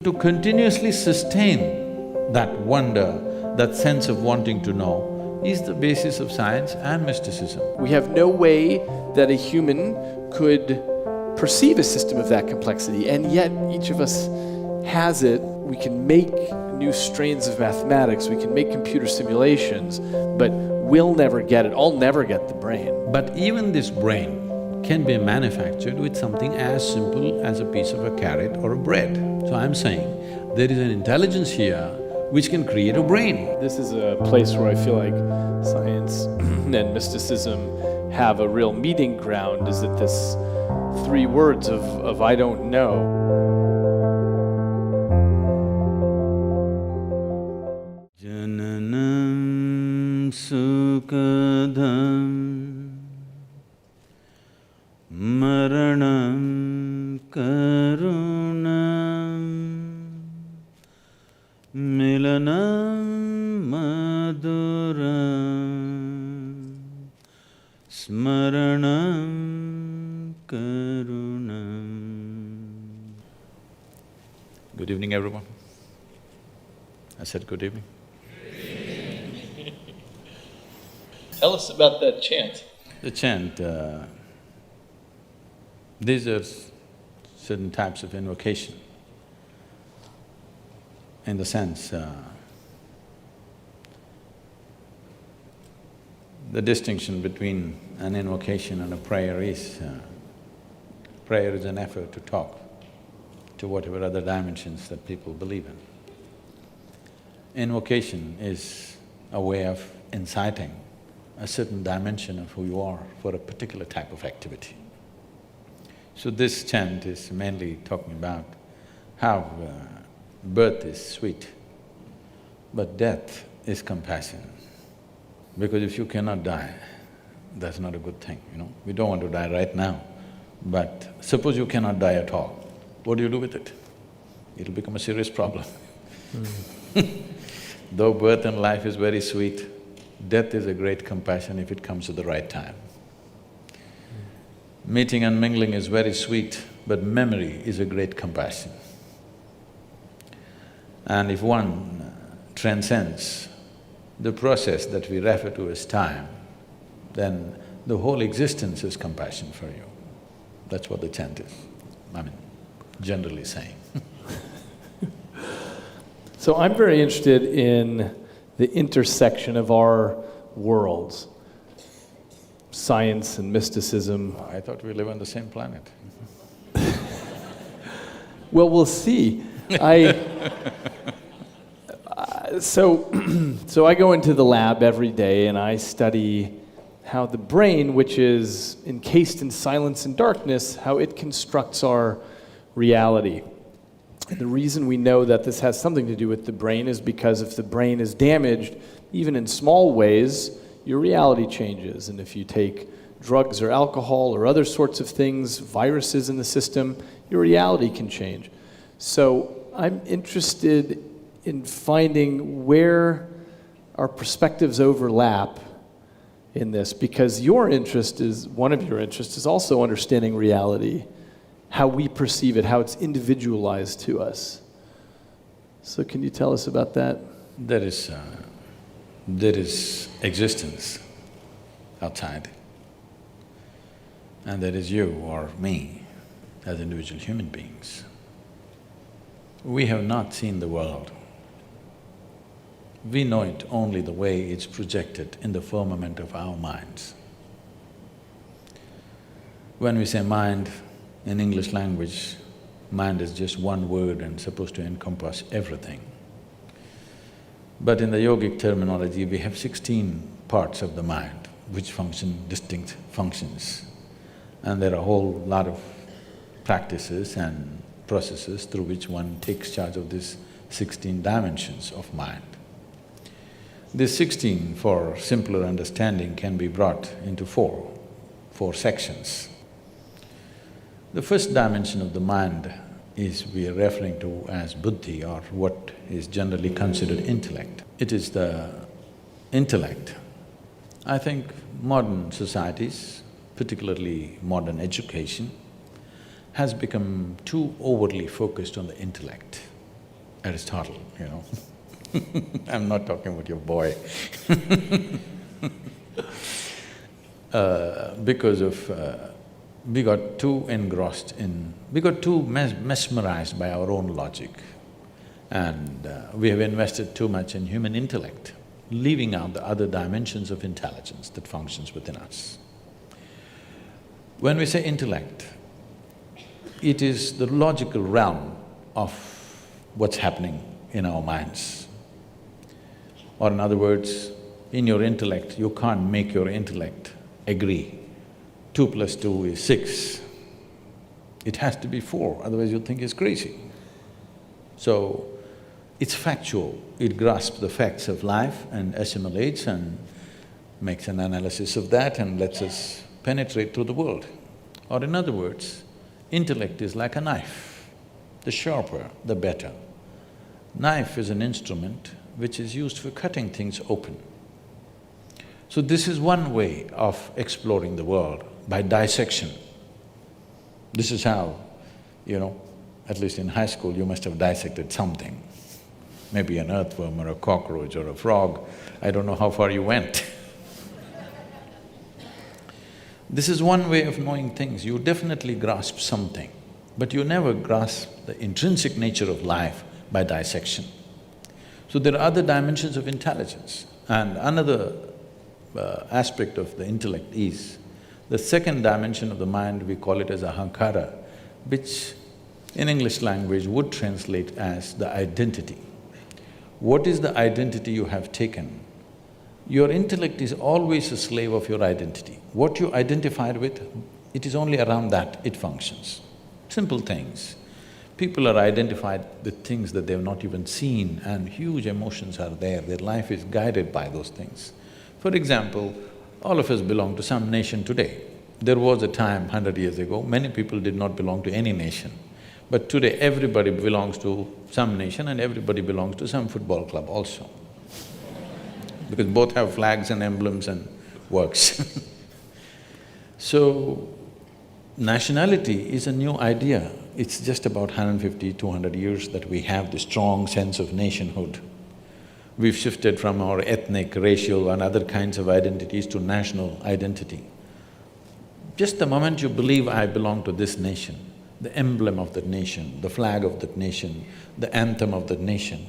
To continuously sustain that wonder, that sense of wanting to know, is the basis of science and mysticism. We have no way that a human could perceive a system of that complexity, and yet each of us has it. We can make new strains of mathematics, we can make computer simulations, but we'll never get it. I'll never get the brain. But even this brain can be manufactured with something as simple as a piece of a carrot or a bread. So I'm saying, there is an intelligence here which can create a brain. This is a place where I feel like science and mysticism have a real meeting ground, is that this three words of I don't know. Jananam sukadham maranam karunam milanam maduram smaranam karunam. Good evening, everyone. I said good evening. Tell us about that chant. The chant, these are certain types of invocation. In the sense, the distinction between an invocation and a prayer is, prayer is an effort to talk to whatever other dimensions that people believe in. Invocation is a way of inciting a certain dimension of who you are for a particular type of activity. So this chant is mainly talking about how birth is sweet, but death is compassion. Because if you cannot die, that's not a good thing, you know. We don't want to die right now, but suppose you cannot die at all, what do you do with it? It'll become a serious problem. Though birth and life is very sweet, death is a great compassion if it comes at the right time. Meeting and mingling is very sweet, but memory is a great compassion. And if one transcends the process that we refer to as time, then the whole existence is compassion for you. That's what the chant is, I mean, generally saying. So I'm very interested in the intersection of our worlds, science and mysticism. I thought we live on the same planet. Well, we'll see. So I go into the lab every day and I study how the brain, which is encased in silence and darkness, how it constructs our reality. And the reason we know that this has something to do with the brain is because if the brain is damaged, even in small ways, your reality changes. And if you take drugs or alcohol or other sorts of things, viruses in the system, your reality can change. So I'm interested in finding where our perspectives overlap in this, because your interest is, one of your interests is also understanding reality, how we perceive it, how it's individualized to us. So can you tell us about that? There is existence outside, and there is you or me as individual human beings. We have not seen the world. We know it only the way it's projected in the firmament of our minds. When we say mind, in English language, mind is just one word and supposed to encompass everything. But in the yogic terminology, we have 16 parts of the mind which function distinct functions. And there are a whole lot of practices and processes through which one takes charge of these 16 dimensions of mind. These 16, for simpler understanding, can be brought into four sections. The first dimension of the mind is we are referring to as buddhi, or what is generally considered intellect. It is the intellect. I think modern societies, particularly modern education, has become too overly focused on the intellect. Aristotle, you know. I'm not talking about your boy. Because of… we got too engrossed in… we got too mesmerized by our own logic, and we have invested too much in human intellect, leaving out the other dimensions of intelligence that functions within us. When we say intellect, it is the logical realm of what's happening in our minds. Or in other words, in your intellect, you can't make your intellect agree 2 + 2 is 6. It has to be 4, otherwise you'll think it's crazy. So, it's factual, it grasps the facts of life and assimilates and makes an analysis of that and lets us penetrate through the world. Or in other words, intellect is like a knife. The sharper, the better. Knife is an instrument which is used for cutting things open. So this is one way of exploring the world, by dissection. This is how, you know, at least in high school you must have dissected something. Maybe an earthworm or a cockroach or a frog, I don't know how far you went. This is one way of knowing things, you definitely grasp something, but you never grasp the intrinsic nature of life by dissection. So there are other dimensions of intelligence, and another aspect of the intellect is the second dimension of the mind, we call it as ahankara, which in English language would translate as the identity. What is the identity you have taken? Your intellect is always a slave of your identity. What you identified with, it is only around that it functions. Simple things. People are identified with things that they've not even seen, and huge emotions are there, their life is guided by those things. For example, all of us belong to some nation today. There was a time 100 years ago, many people did not belong to any nation. But today everybody belongs to some nation and everybody belongs to some football club also. Because both have flags and emblems and works. So, nationality is a new idea. It's just about 150, 200 years that we have this strong sense of nationhood. We've shifted from our ethnic, racial and other kinds of identities to national identity. Just the moment you believe, I belong to this nation, the emblem of that nation, the flag of that nation, the anthem of that nation,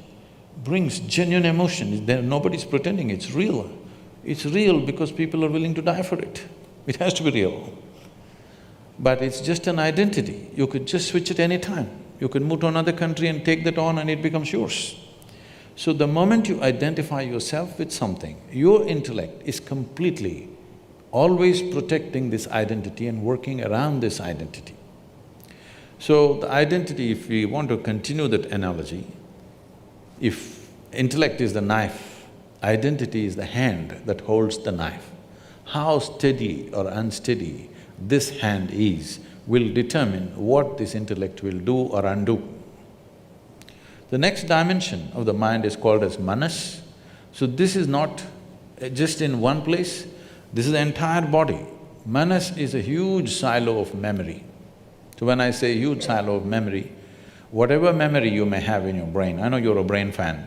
brings genuine emotion. Nobody's pretending, it's real. It's real because people are willing to die for it. It has to be real. But it's just an identity, you could just switch it any time. You could move to another country and take that on and it becomes yours. So the moment you identify yourself with something, your intellect is completely always protecting this identity and working around this identity. So the identity, if we want to continue that analogy, if intellect is the knife, identity is the hand that holds the knife. How steady or unsteady this hand is will determine what this intellect will do or undo. The next dimension of the mind is called as manas. So this is not just in one place, this is the entire body. Manas is a huge silo of memory. So when I say huge silo of memory, whatever memory you may have in your brain, I know you're a brain fan.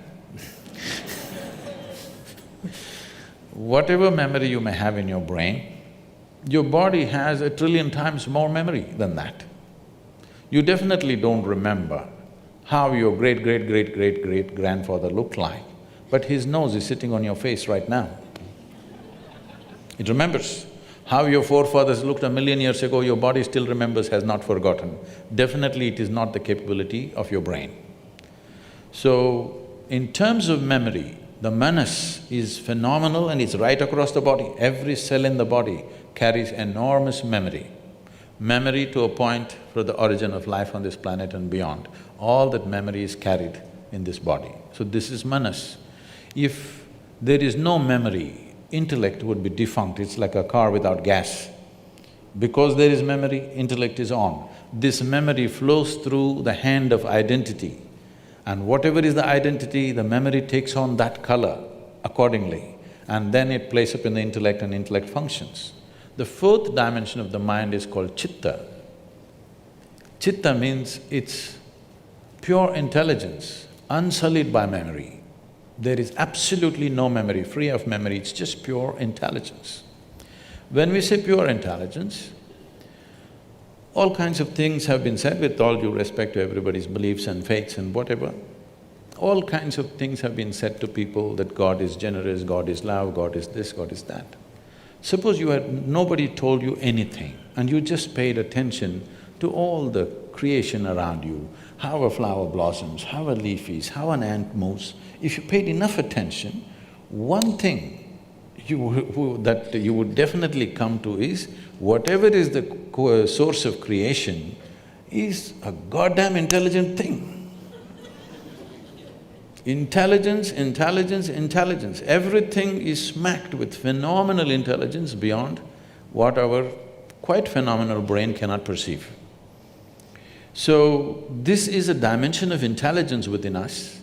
Whatever memory you may have in your brain, your body has 1 trillion times more memory than that. You definitely don't remember how your great-great-great-great-great-grandfather looked like, but his nose is sitting on your face right now. It remembers. How your forefathers looked 1,000,000 years ago, your body still remembers, has not forgotten. Definitely it is not the capability of your brain. So, in terms of memory, the manas is phenomenal and it's right across the body. Every cell in the body carries enormous memory. Memory to a point for the origin of life on this planet and beyond. All that memory is carried in this body. So this is manas. If there is no memory, intellect would be defunct, it's like a car without gas. Because there is memory, intellect is on. This memory flows through the hand of identity, and whatever is the identity, the memory takes on that color accordingly, and then it plays up in the intellect and intellect functions. The fourth dimension of the mind is called chitta. Chitta means it's pure intelligence, unsullied by memory. There is absolutely no memory, free of memory, it's just pure intelligence. When we say pure intelligence, all kinds of things have been said with all due respect to everybody's beliefs and faiths and whatever. All kinds of things have been said to people that God is generous, God is love, God is this, God is that. Suppose nobody told you anything and you just paid attention to all the creation around you, how a flower blossoms, how a leaf is, how an ant moves. If you paid enough attention, one thing that you would definitely come to is, whatever is the source of creation is a goddamn intelligent thing. Intelligence, intelligence, intelligence. Everything is smacked with phenomenal intelligence beyond what our quite phenomenal brain cannot perceive. So, this is a dimension of intelligence within us,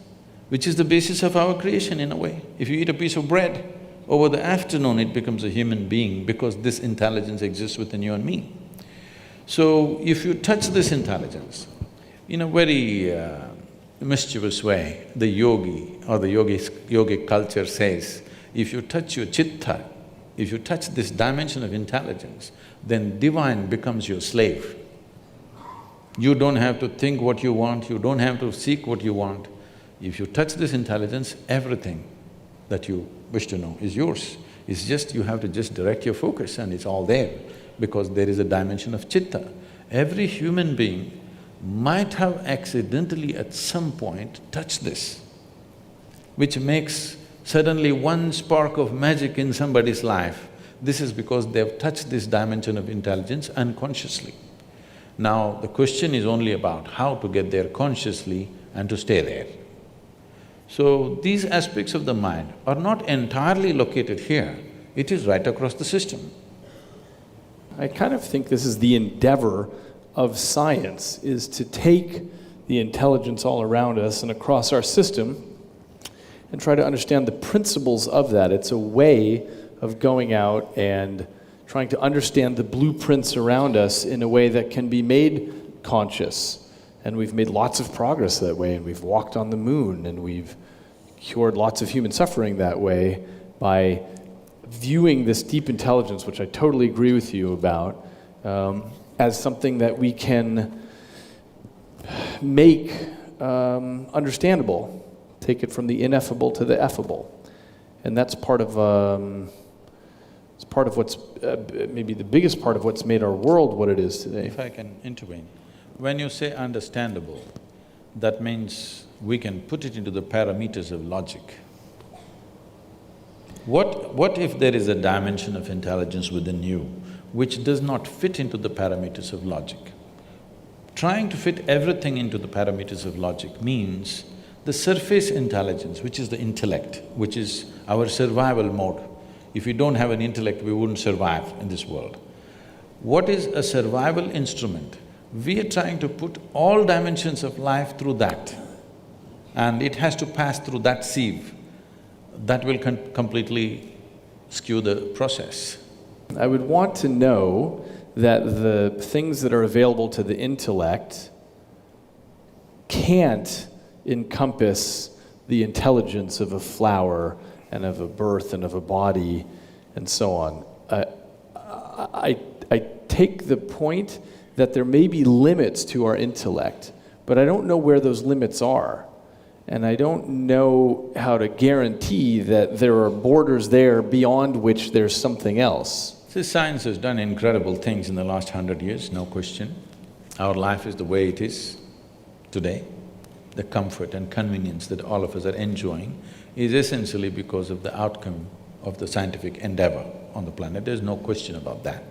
which is the basis of our creation in a way. If you eat a piece of bread, over the afternoon it becomes a human being because this intelligence exists within you and me. So, if you touch this intelligence in a very mischievous way, the yogi or the yogic culture says, if you touch your chitta, if you touch this dimension of intelligence, then divine becomes your slave. You don't have to think what you want, you don't have to seek what you want. If you touch this intelligence, everything that you wish to know is yours. It's just you have to just direct your focus and it's all there because there is a dimension of chitta. Every human being might have accidentally at some point touched this, which makes suddenly one spark of magic in somebody's life. This is because they've touched this dimension of intelligence unconsciously. Now, the question is only about how to get there consciously and to stay there. So, these aspects of the mind are not entirely located here, it is right across the system. I kind of think this is the endeavor of science, is to take the intelligence all around us and across our system and try to understand the principles of that. It's a way of going out and trying to understand the blueprints around us in a way that can be made conscious. And we've made lots of progress that way, and we've walked on the moon, and we've cured lots of human suffering that way by viewing this deep intelligence, which I totally agree with you about, as something that we can make understandable, take it from the ineffable to the effable. And that's part of it's part of what's maybe the biggest part of what's made our world what it is today. If I can intervene, when you say understandable, that means we can put it into the parameters of logic. What if there is a dimension of intelligence within you which does not fit into the parameters of logic? Trying to fit everything into the parameters of logic means the surface intelligence, which is the intellect, which is our survival mode. If we don't have an intellect, we wouldn't survive in this world. What is a survival instrument? We are trying to put all dimensions of life through that, and it has to pass through that sieve. That will completely skew the process. I would want to know that the things that are available to the intellect can't encompass the intelligence of a flower and of a birth and of a body and so on. I take the point that there may be limits to our intellect, but I don't know where those limits are. And I don't know how to guarantee that there are borders there beyond which there's something else. See, science has done incredible things in the last 100 years, no question. Our life is the way it is today. The comfort and convenience that all of us are enjoying is essentially because of the outcome of the scientific endeavor on the planet. There's no question about that.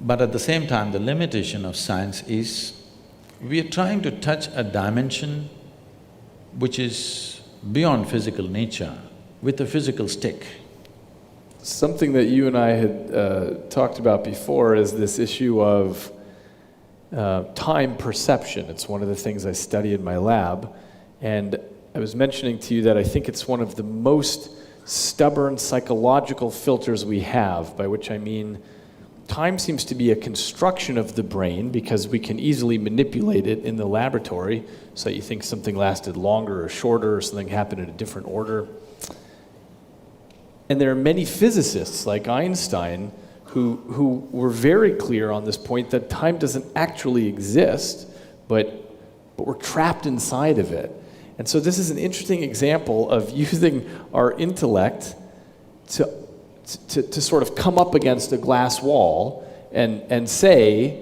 But at the same time, the limitation of science is we are trying to touch a dimension which is beyond physical nature with a physical stick. Something that you and I had talked about before is this issue of time perception. It's one of the things I study in my lab, and I was mentioning to you that I think it's one of the most stubborn psychological filters we have, by which I mean time seems to be a construction of the brain because we can easily manipulate it in the laboratory so that you think something lasted longer or shorter or something happened in a different order. And there are many physicists like Einstein who were very clear on this point that time doesn't actually exist, but we're trapped inside of it. And so this is an interesting example of using our intellect to sort of come up against a glass wall and say,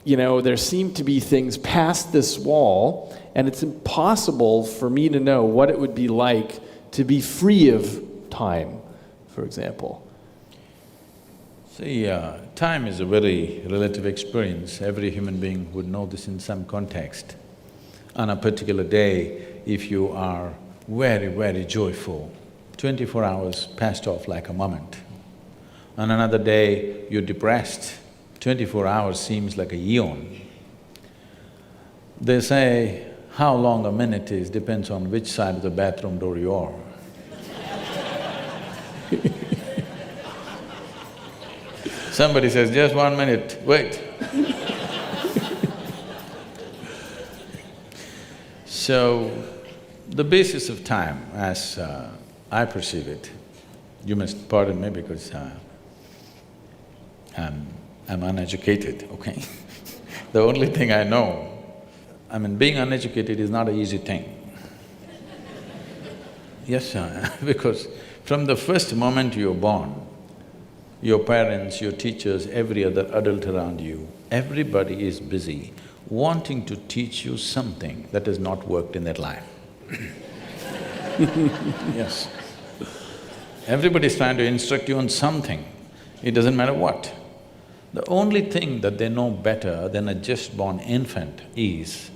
you know, there seem to be things past this wall, and it's impossible for me to know what it would be like to be free of time, for example. See, time is a very relative experience. Every human being would know this in some context. On a particular day, if you are very, very joyful, 24 hours passed off like a moment. On another day, you're depressed, 24 hours seems like a eon. They say how long a minute is depends on which side of the bathroom door you are. Somebody says, just 1 minute, wait. So, the basis of time, as I perceive it, you must pardon me because I'm uneducated, okay? The only thing I know, I mean, being uneducated is not an easy thing. Yes, because from the first moment you're born, your parents, your teachers, every other adult around you, everybody is busy wanting to teach you something that has not worked in their life. Yes. Everybody's trying to instruct you on something, it doesn't matter what. The only thing that they know better than a just-born infant is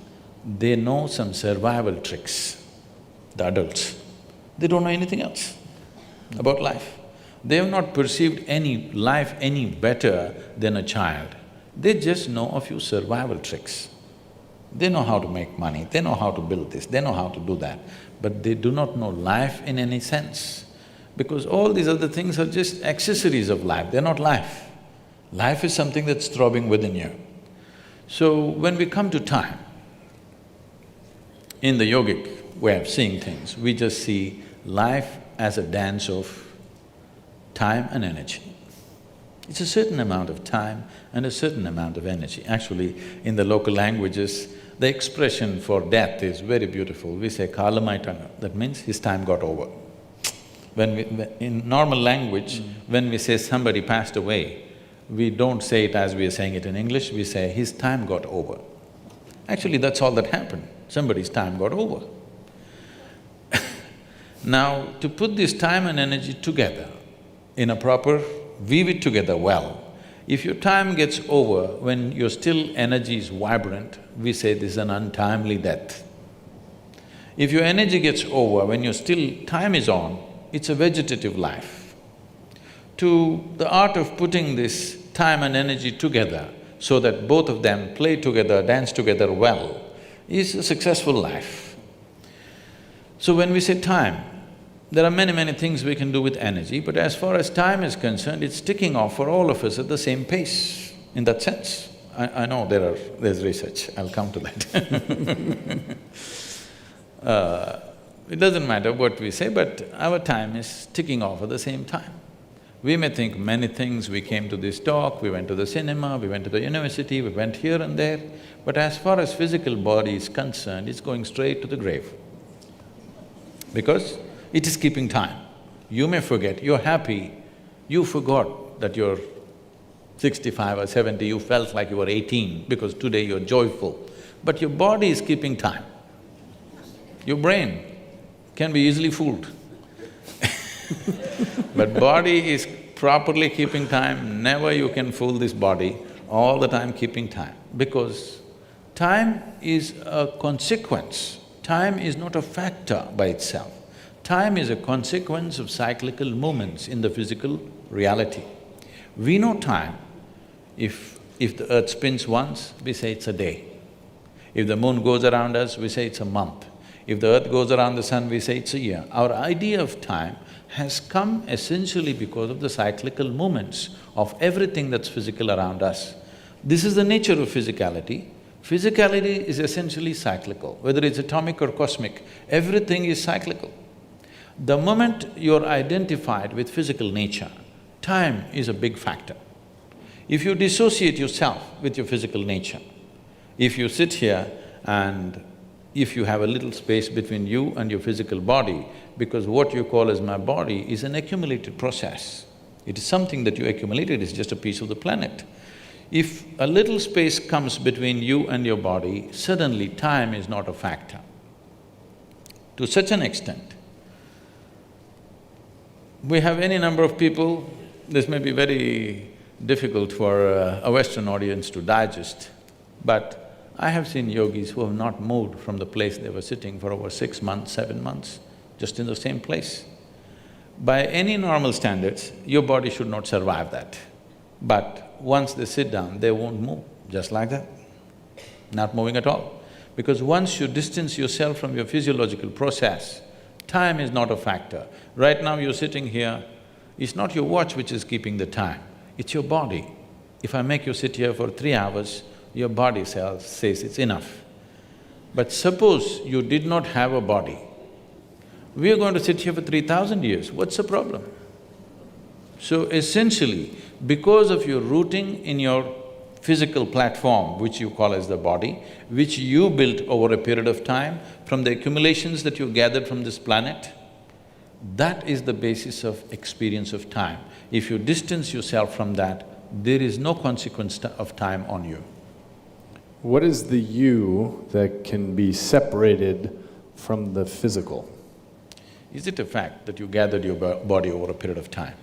they know some survival tricks, the adults. They don't know anything else about life. They have not perceived any life any better than a child. They just know a few survival tricks. They know how to make money, they know how to build this, they know how to do that, but they do not know life in any sense. Because all these other things are just accessories of life, they're not life. Life is something that's throbbing within you. So when we come to time, in the yogic way of seeing things, we just see life as a dance of time and energy. It's a certain amount of time and a certain amount of energy. Actually, in the local languages, the expression for death is very beautiful. We say kalamaitanga, that means his time got over. In normal language, when we say somebody passed away, we don't say it as we are saying it in English, we say his time got over. Actually, that's all that happened, somebody's time got over. Now, to put this time and energy together in a proper, weave it together well. If your time gets over when your still energy is vibrant, we say this is an untimely death. If your energy gets over when your still time is on, it's a vegetative life. To the art of putting this time and energy together so that both of them play together, dance together well, is a successful life. So when we say time, there are many, many things we can do with energy, but as far as time is concerned, it's ticking off for all of us at the same pace, in that sense. I know there's research, I'll come to that. It doesn't matter what we say, but our time is ticking off at the same time. We may think many things, we came to this talk, we went to the cinema, we went to the university, we went here and there, but as far as physical body is concerned, it's going straight to the grave. Because it is keeping time. You may forget, you're happy, you forgot that you're 65 or 70, you felt like you were 18 because today you're joyful. But your body is keeping time. Your brain can be easily fooled. But body is properly keeping time, never you can fool this body, all the time keeping time. Because time is a consequence, time is not a factor by itself. Time is a consequence of cyclical movements in the physical reality. We know time. If the earth spins once, we say it's a day. If the moon goes around us, we say it's a month. If the earth goes around the sun, we say it's a year. Our idea of time has come essentially because of the cyclical movements of everything that's physical around us. This is the nature of physicality. Physicality is essentially cyclical, whether it's atomic or cosmic, everything is cyclical. The moment you're identified with physical nature, time is a big factor. If you dissociate yourself with your physical nature, if you sit here and if you have a little space between you and your physical body, because what you call as my body is an accumulated process. It is something that you accumulated, it's just a piece of the planet. If a little space comes between you and your body, suddenly time is not a factor. To such an extent, we have any number of people, this may be very difficult for a Western audience to digest, but I have seen yogis who have not moved from the place they were sitting for over 6 months, 7 months, just in the same place. By any normal standards, your body should not survive that. But once they sit down, they won't move, just like that, not moving at all. Because once you distance yourself from your physiological process, time is not a factor. Right now you're sitting here, it's not your watch which is keeping the time, it's your body. If I make you sit here for 3 hours, your body says it's enough. But suppose you did not have a body, we are going to sit here for 3,000 years, what's the problem? So essentially, because of your rooting in your physical platform, which you call as the body, which you built over a period of time, from the accumulations that you gathered from this planet, that is the basis of experience of time. If you distance yourself from that, there is no consequence of time on you. What is the you that can be separated from the physical? Is it a fact that you gathered your body over a period of time?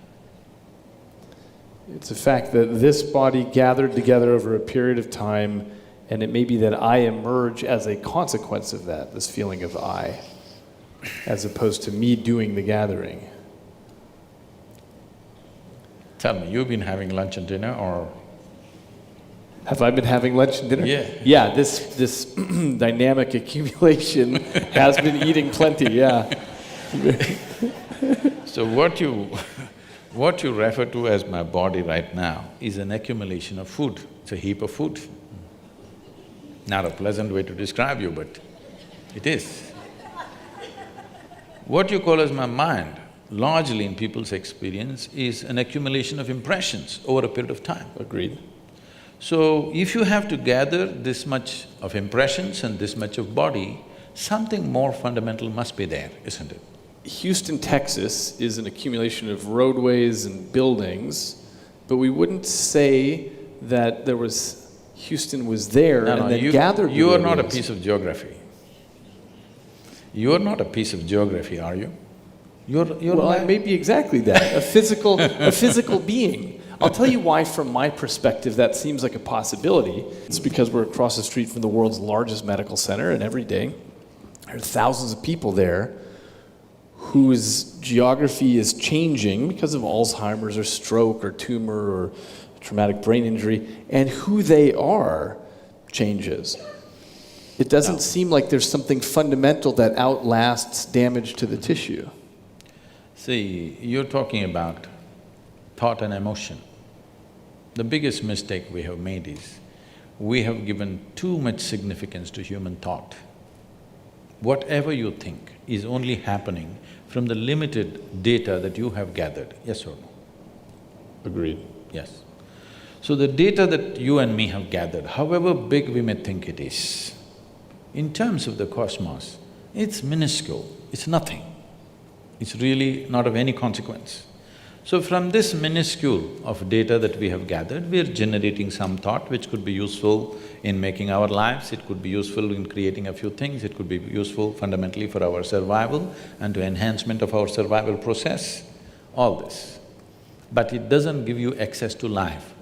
It's a fact that this body gathered together over a period of time, and it may be that I emerge as a consequence of that, this feeling of I, as opposed to me doing the gathering. Tell me, you've been having lunch and dinner or… Have I been having lunch and dinner? Yeah. Yeah, this dynamic accumulation has been eating plenty, yeah. So what you refer to as my body right now is an accumulation of food, it's a heap of food. Not a pleasant way to describe you, but it is. What you call as my mind, largely in people's experience, is an accumulation of impressions over a period of time. Agreed. So, if you have to gather this much of impressions and this much of body, something more fundamental must be there, isn't it? Houston, Texas is an accumulation of roadways and buildings, but we wouldn't say that Houston was there and then gathered the You are not a roadways. piece of geography. You are not a piece of geography, are you? You're Well, I may be exactly that, a physical being. I'll tell you why, from my perspective, that seems like a possibility. It's because we're across the street from the world's largest medical center, and every day there are thousands of people there whose geography is changing because of Alzheimer's or stroke or tumor or traumatic brain injury, and who they are changes. It doesn't seem like there's something fundamental that outlasts damage to the tissue. See, you're talking about thought and emotion. The biggest mistake we have made is, we have given too much significance to human thought. Whatever you think is only happening from the limited data that you have gathered, yes or no? Agreed. Yes. So the data that you and me have gathered, however big we may think it is, in terms of the cosmos, it's minuscule, it's nothing. It's really not of any consequence. So from this minuscule of data that we have gathered, we are generating some thought which could be useful in making our lives, it could be useful in creating a few things, it could be useful fundamentally for our survival and to enhancement of our survival process, all this. But it doesn't give you access to life.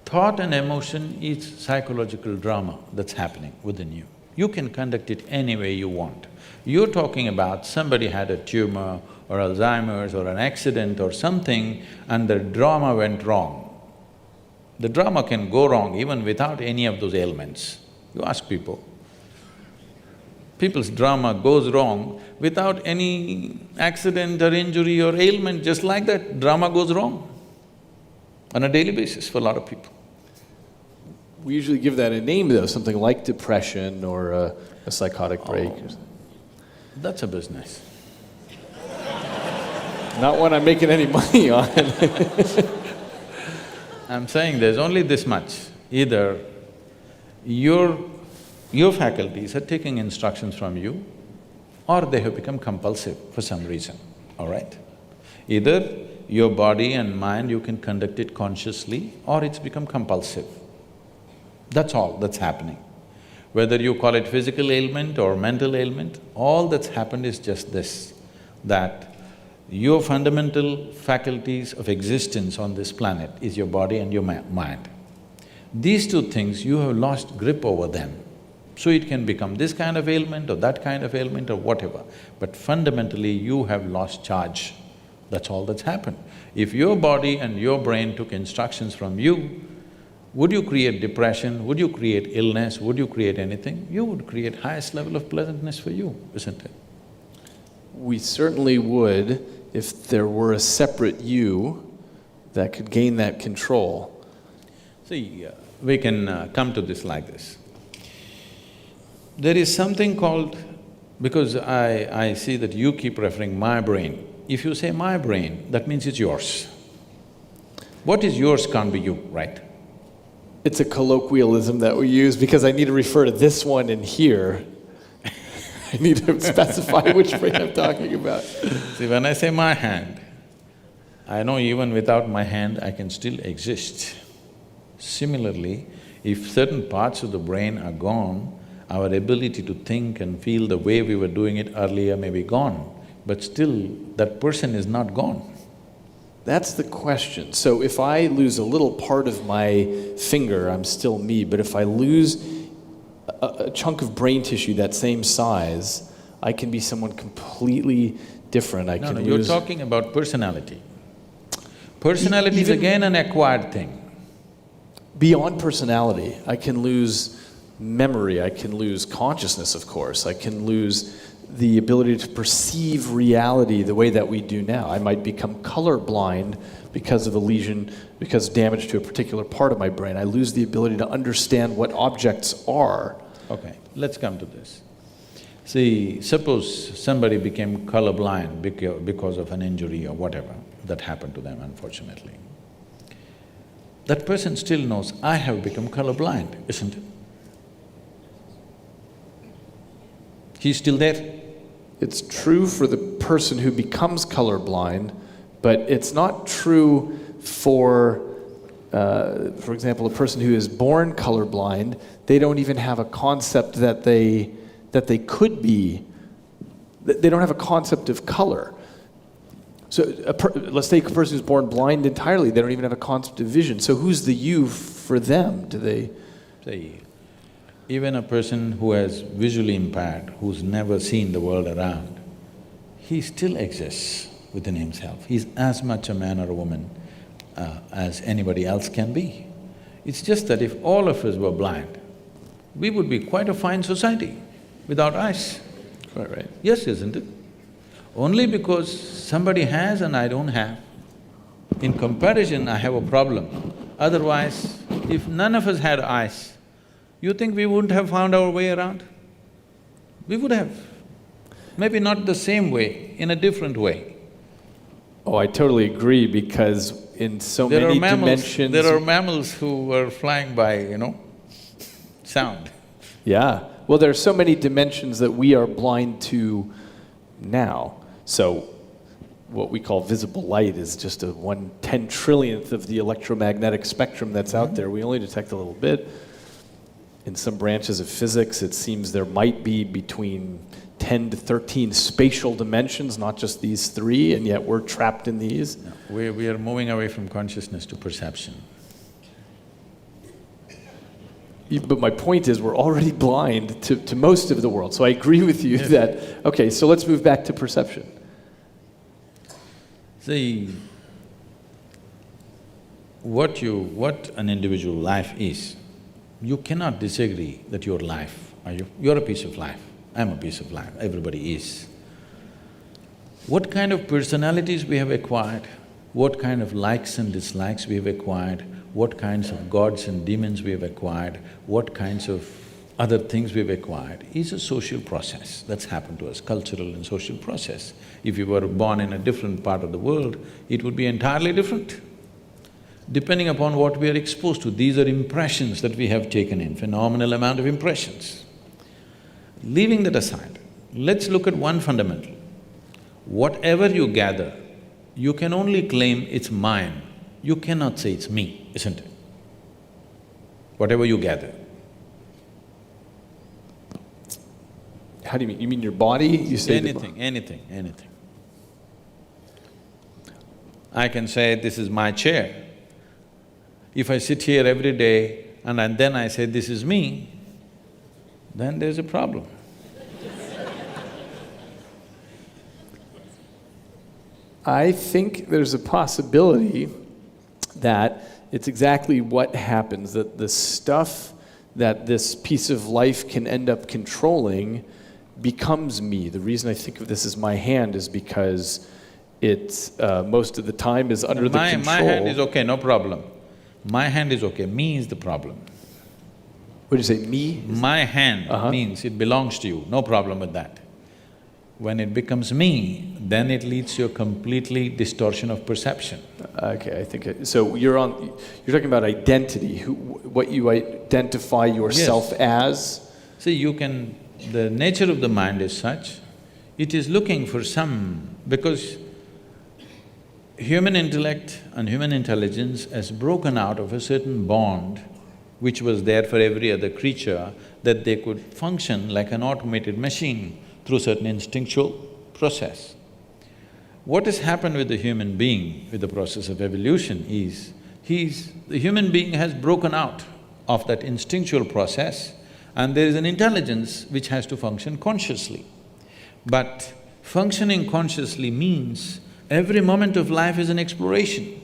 Thought and emotion is psychological drama that's happening within you. You can conduct it any way you want. You're talking about somebody had a tumor or Alzheimer's or an accident or something and the drama went wrong. The drama can go wrong even without any of those ailments. You ask people. people's drama goes wrong without any accident or injury or ailment, just like that, drama goes wrong on a daily basis for a lot of people. We usually give that a name though, something like depression or a psychotic break. Or something. That's a business. Not one I'm making any money on. I'm saying there's only this much. Either your faculties are taking instructions from you or they have become compulsive for some reason, all right? Either your body and mind, you can conduct it consciously or it's become compulsive. That's all that's happening. Whether you call it physical ailment or mental ailment, all that's happened is just this, that your fundamental faculties of existence on this planet is your body and your mind. These two things, you have lost grip over them. So it can become this kind of ailment or that kind of ailment or whatever, but fundamentally you have lost charge. That's all that's happened. If your body and your brain took instructions from you, would you create depression? Would you create illness? Would you create anything? You would create highest level of pleasantness for you, isn't it? We certainly would if there were a separate you that could gain that control. See, we can come to this like this. There is something called… because I see that you keep referring my brain. If you say my brain, that means it's yours. What is yours can't be you, right? It's a colloquialism that we use because I need to refer to this one in here. I need to specify which brain I'm talking about. See, when I say my hand, I know even without my hand I can still exist. Similarly, if certain parts of the brain are gone, our ability to think and feel the way we were doing it earlier may be gone, but still that person is not gone. That's the question. So if I lose a little part of my finger, I'm still me, but if I lose a chunk of brain tissue that same size, I can be someone completely different. No, you're talking about personality. Personality is again an acquired thing. Beyond personality, I can lose memory, I can lose consciousness, of course, I can lose the ability to perceive reality the way that we do now. I might become colorblind because of a lesion, because of damage to a particular part of my brain. I lose the ability to understand what objects are. Okay, let's come to this. See, suppose somebody became colorblind because of an injury or whatever that happened to them, unfortunately. That person still knows, I have become colorblind, isn't it? He's still there. It's true for the person who becomes colorblind, but it's not true for example, a person who is born colorblind. They don't even have a concept that they could be. They don't have a concept of color. So let's take a person who's born blind entirely. They don't even have a concept of vision. So who's the you for them? Do they… See, even a person who has visually impaired, who's never seen the world around, he still exists within himself. He's as much a man or a woman as anybody else can be. It's just that if all of us were blind, we would be quite a fine society without eyes. Quite right. Yes, isn't it? Only because somebody has and I don't have. In comparison, I have a problem. Otherwise, if none of us had eyes, you think we wouldn't have found our way around? We would have. Maybe not the same way, in a different way. Oh, I totally agree, because in so many dimensions… There are mammals who are flying by, sound. Yeah. Well, there are so many dimensions that we are blind to now. So what we call visible light is just a 1/10 trillionth of the electromagnetic spectrum that's out there. We only detect a little bit. In some branches of physics, it seems there might be between 10 to 13 spatial dimensions, not just these three, and yet we're trapped in these. No, we are moving away from consciousness to perception. But my point is, we're already blind to most of the world. So I agree with you that, okay, so let's move back to perception. See, what an individual life is, you cannot disagree that you're life, are you? You're a piece of life. I'm a piece of life, everybody is. What kind of personalities we have acquired, what kind of likes and dislikes we have acquired, what kinds of gods and demons we have acquired, what kinds of other things we've acquired is a social process that's happened to us, cultural and social process. If you were born in a different part of the world, it would be entirely different. Depending upon what we are exposed to, these are impressions that we have taken in, phenomenal amount of impressions. Leaving that aside, let's look at one fundamental. Whatever you gather, you can only claim it's mine. You cannot say it's me, isn't it? Whatever you gather. How do you mean? You mean your body? You say anything. I can say, this is my chair. If I sit here every day and then I say, this is me, then there's a problem. I think there's a possibility that it's exactly what happens, that the stuff that this piece of life can end up controlling becomes me. The reason I think of this as my hand is because it, most of the time, is under the control. My hand is okay, no problem. My hand is okay, me is the problem. What did you say, me? My hand means it belongs to you, no problem with that. When it becomes me, then it leads to a completely distortion of perception. Okay, I think… So you're talking about identity, what you identify yourself as? See, the nature of the mind is such, it is looking for because human intellect and human intelligence has broken out of a certain bond which was there for every other creature, that they could function like an automated machine through certain instinctual process. What has happened with the human being, with the process of evolution is, the human being has broken out of that instinctual process and there is an intelligence which has to function consciously. But functioning consciously means every moment of life is an exploration,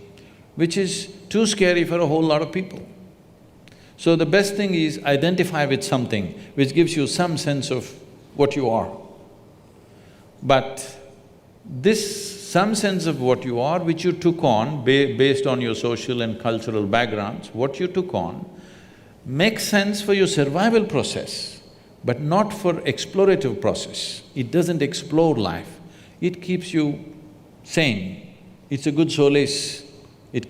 which is too scary for a whole lot of people. So the best thing is identify with something which gives you some sense of what you are. But this some sense of what you are, which you took on based on your social and cultural backgrounds, what you took on, makes sense for your survival process, but not for explorative process. It doesn't explore life, it keeps you sane, it's a good solace, it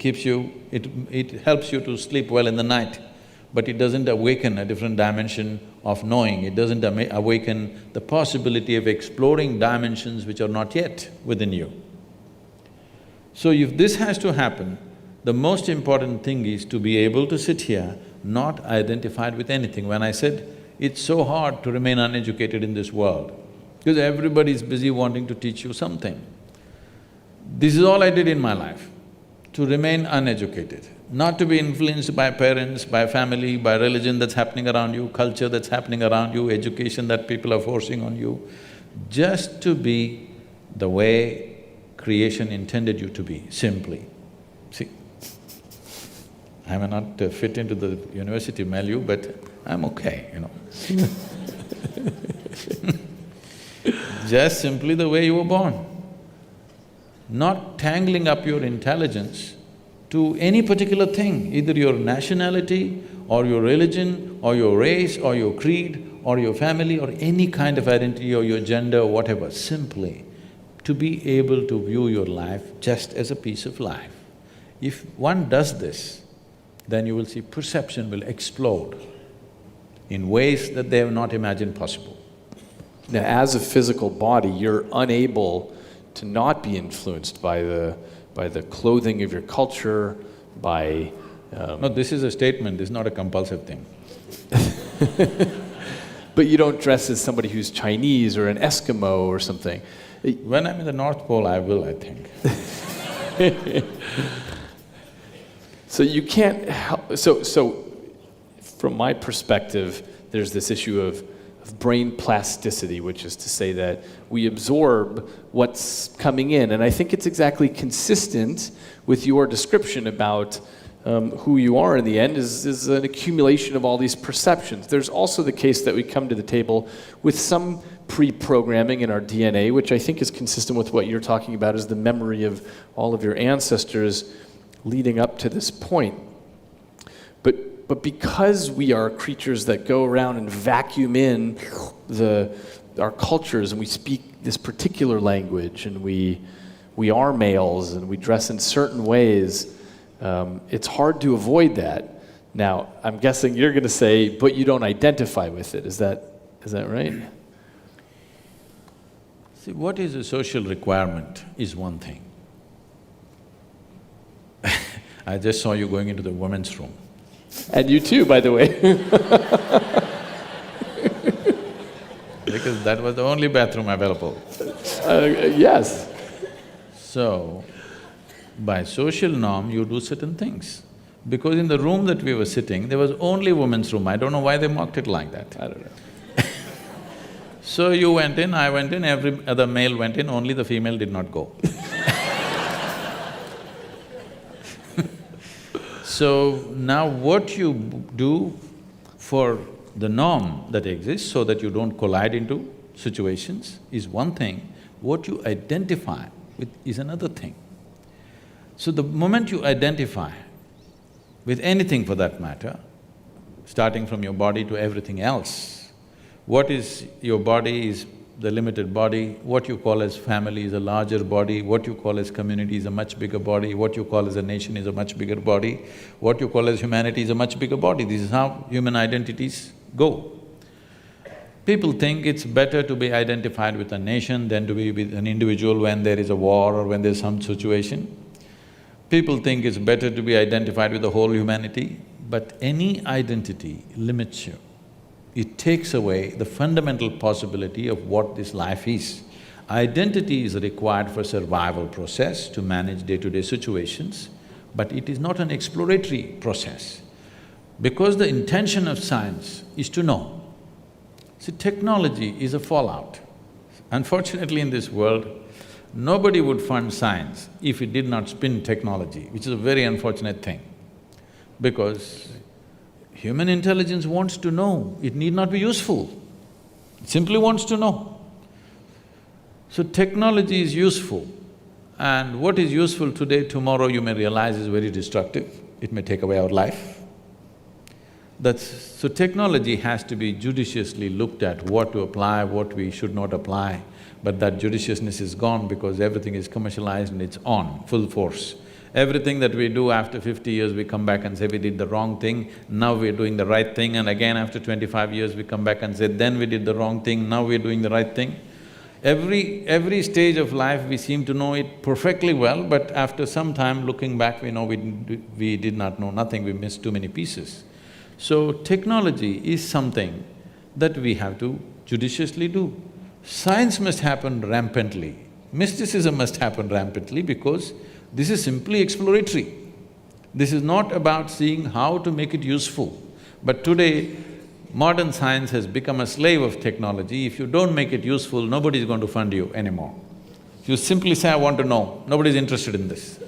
helps you to sleep well in the night, but it doesn't awaken a different dimension of knowing, it doesn't awaken the possibility of exploring dimensions which are not yet within you. So if this has to happen, the most important thing is to be able to sit here not identified with anything. When I said, it's so hard to remain uneducated in this world, because everybody is busy wanting to teach you something. This is all I did in my life, to remain uneducated, not to be influenced by parents, by family, by religion that's happening around you, culture that's happening around you, education that people are forcing on you, just to be the way creation intended you to be, simply. See, I may not fit into the university milieu, but I'm okay, you know. Just simply the way you were born. Not tangling up your intelligence to any particular thing, either your nationality or your religion or your race or your creed or your family or any kind of identity or your gender or whatever, simply to be able to view your life just as a piece of life. If one does this, then you will see perception will explode in ways that they have not imagined possible. Now, as a physical body, you're unable to not be influenced by the clothing of your culture, by… No, this is a statement, this is not a compulsive thing. But you don't dress as somebody who's Chinese or an Eskimo or something. When I'm in the North Pole, I will, I think. So you can't help… So from my perspective, there's this issue of brain plasticity, which is to say that we absorb what's coming in. And I think it's exactly consistent with your description about who you are in the end is an accumulation of all these perceptions. There's also the case that we come to the table with some pre-programming in our DNA, which I think is consistent with what you're talking about as the memory of all of your ancestors leading up to this point. But because we are creatures that go around and vacuum in our cultures, and we speak this particular language, and we are males, and we dress in certain ways, it's hard to avoid that. Now, I'm guessing you're going to say, but you don't identify with it. Is that right? See, what is a social requirement is one thing. I just saw you going into the women's room. And you too, by the way. Because that was the only bathroom available. Yes. So, by social norm, you do certain things. Because in the room that we were sitting, there was only women's room. I don't know why they marked it like that. I don't know. So you went in, I went in, every other male went in, only the female did not go. So now what you do for the norm that exists so that you don't collide into situations is one thing. What you identify with is another thing. So the moment you identify with anything for that matter, starting from your body to everything else, what is your body is the limited body, what you call as family is a larger body, what you call as community is a much bigger body, what you call as a nation is a much bigger body, what you call as humanity is a much bigger body. This is how human identities go. People think it's better to be identified with a nation than to be with an individual when there is a war or when there's some situation. People think it's better to be identified with the whole humanity, but any identity limits you. It takes away the fundamental possibility of what this life is. Identity is required for survival process to manage day-to-day situations, but it is not an exploratory process. Because the intention of science is to know. See, technology is a fallout. Unfortunately in this world, nobody would fund science if it did not spin technology, which is a very unfortunate thing. Because human intelligence wants to know, it need not be useful, it simply wants to know. So technology is useful, and what is useful today, tomorrow you may realize is very destructive, it may take away our life. So technology has to be judiciously looked at, what to apply, what we should not apply, but that judiciousness is gone because everything is commercialized and it's on, full force. Everything that we do after 50 years, we come back and say we did the wrong thing, now we're doing the right thing, and again after 25 years we come back and say then we did the wrong thing, now we're doing the right thing. Every stage of life we seem to know it perfectly well, but after some time looking back we know we did not know nothing, we missed too many pieces. So technology is something that we have to judiciously do. Science must happen rampantly, mysticism must happen rampantly because this is simply exploratory. This is not about seeing how to make it useful. But today, modern science has become a slave of technology. If you don't make it useful, nobody is going to fund you anymore. If you simply say, I want to know, nobody's interested in this.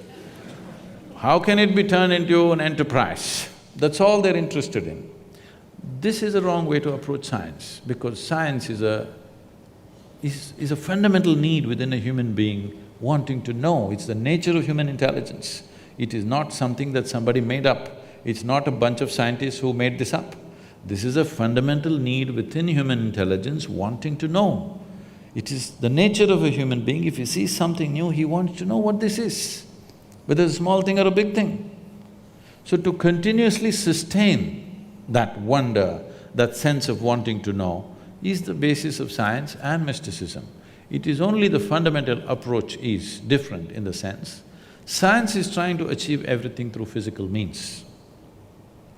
How can it be turned into an enterprise? That's all they're interested in. This is a wrong way to approach science, because science is a fundamental need within a human being wanting to know. It's the nature of human intelligence. It is not something that somebody made up. It's not a bunch of scientists who made this up. This is a fundamental need within human intelligence wanting to know. It is the nature of a human being, if he sees something new, he wants to know what this is, whether it's a small thing or a big thing. So to continuously sustain that wonder, that sense of wanting to know, is the basis of science and mysticism. It is only the fundamental approach is different in the sense, science is trying to achieve everything through physical means,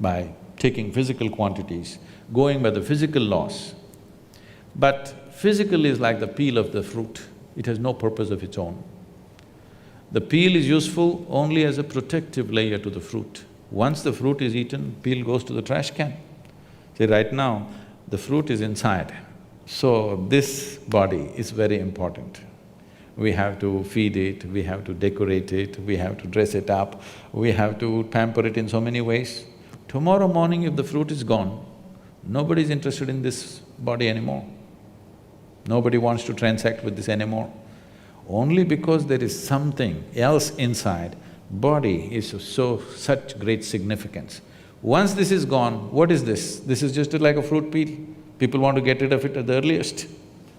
by taking physical quantities, going by the physical laws. But physical is like the peel of the fruit, it has no purpose of its own. The peel is useful only as a protective layer to the fruit. Once the fruit is eaten, peel goes to the trash can. See, right now, the fruit is inside. So this body is very important. we have to feed it, we have to decorate it, we have to dress it up, we have to pamper it in so many ways. Tomorrow morning if the fruit is gone, nobody's interested in this body anymore. Nobody wants to transact with this anymore. Only because there is something else inside, body is such great significance. Once this is gone, what is this? This is just like a fruit peel. People want to get rid of it at the earliest.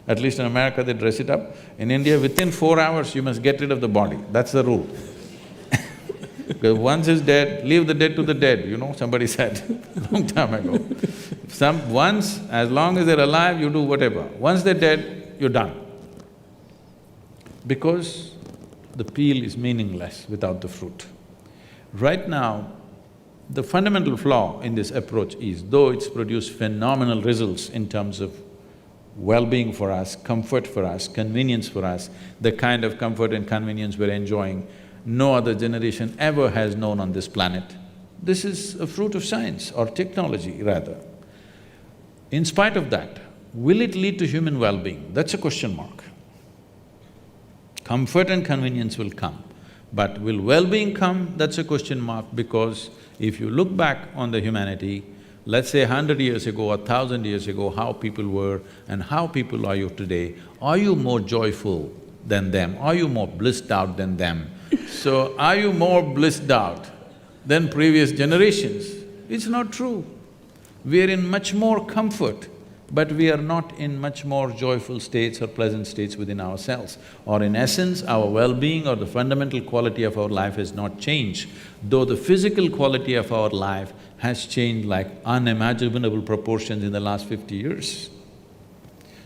At least in America they dress it up. In India, within 4 hours you must get rid of the body, that's the rule. Because once it's dead, leave the dead to the dead, somebody said long time ago. Once, as long as they're alive, you do whatever. Once they're dead, you're done. Because the peel is meaningless without the fruit. Right now, the fundamental flaw in this approach is, though it's produced phenomenal results in terms of well-being for us, comfort for us, convenience for us, the kind of comfort and convenience we're enjoying, no other generation ever has known on this planet. This is a fruit of science or technology rather. In spite of that, will it lead to human well-being? That's a question mark. Comfort and convenience will come, but will well-being come? That's a question mark, because if you look back on the humanity, let's say 100 years ago or 1,000 years ago, how people were and how people are you today, are you more joyful than them? Are you more blissed out than them? So, are you more blissed out than previous generations? It's not true. We are in much more comfort, but we are not in much more joyful states or pleasant states within ourselves. Or in essence, our well-being or the fundamental quality of our life has not changed, though the physical quality of our life has changed like unimaginable proportions in the last 50 years.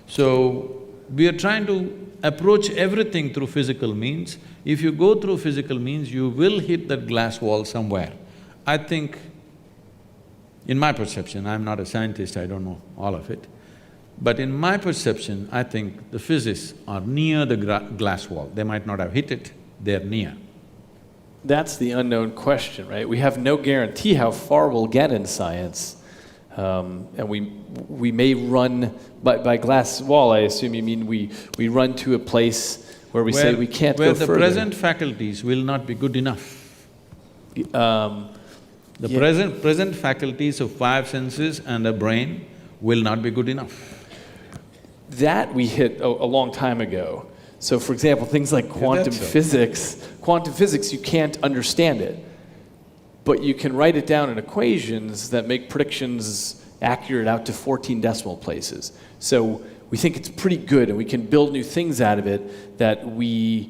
So, we are trying to approach everything through physical means. If you go through physical means, you will hit that glass wall somewhere. I think, in my perception, I'm not a scientist, I don't know all of it, but in my perception, I think the physicists are near the glass wall. They might not have hit it, they're near. That's the unknown question, right? We have no guarantee how far we'll get in science. And we may run… By glass wall, I assume you mean we run to a place where we say we can't go further. Where the present faculties will not be good enough. The present faculties of 5 senses and a brain will not be good enough. That we hit a long time ago. So for example, things like quantum physics, you can't understand it, but you can write it down in equations that make predictions accurate out to 14 decimal places. So we think it's pretty good, and we can build new things out of it, that we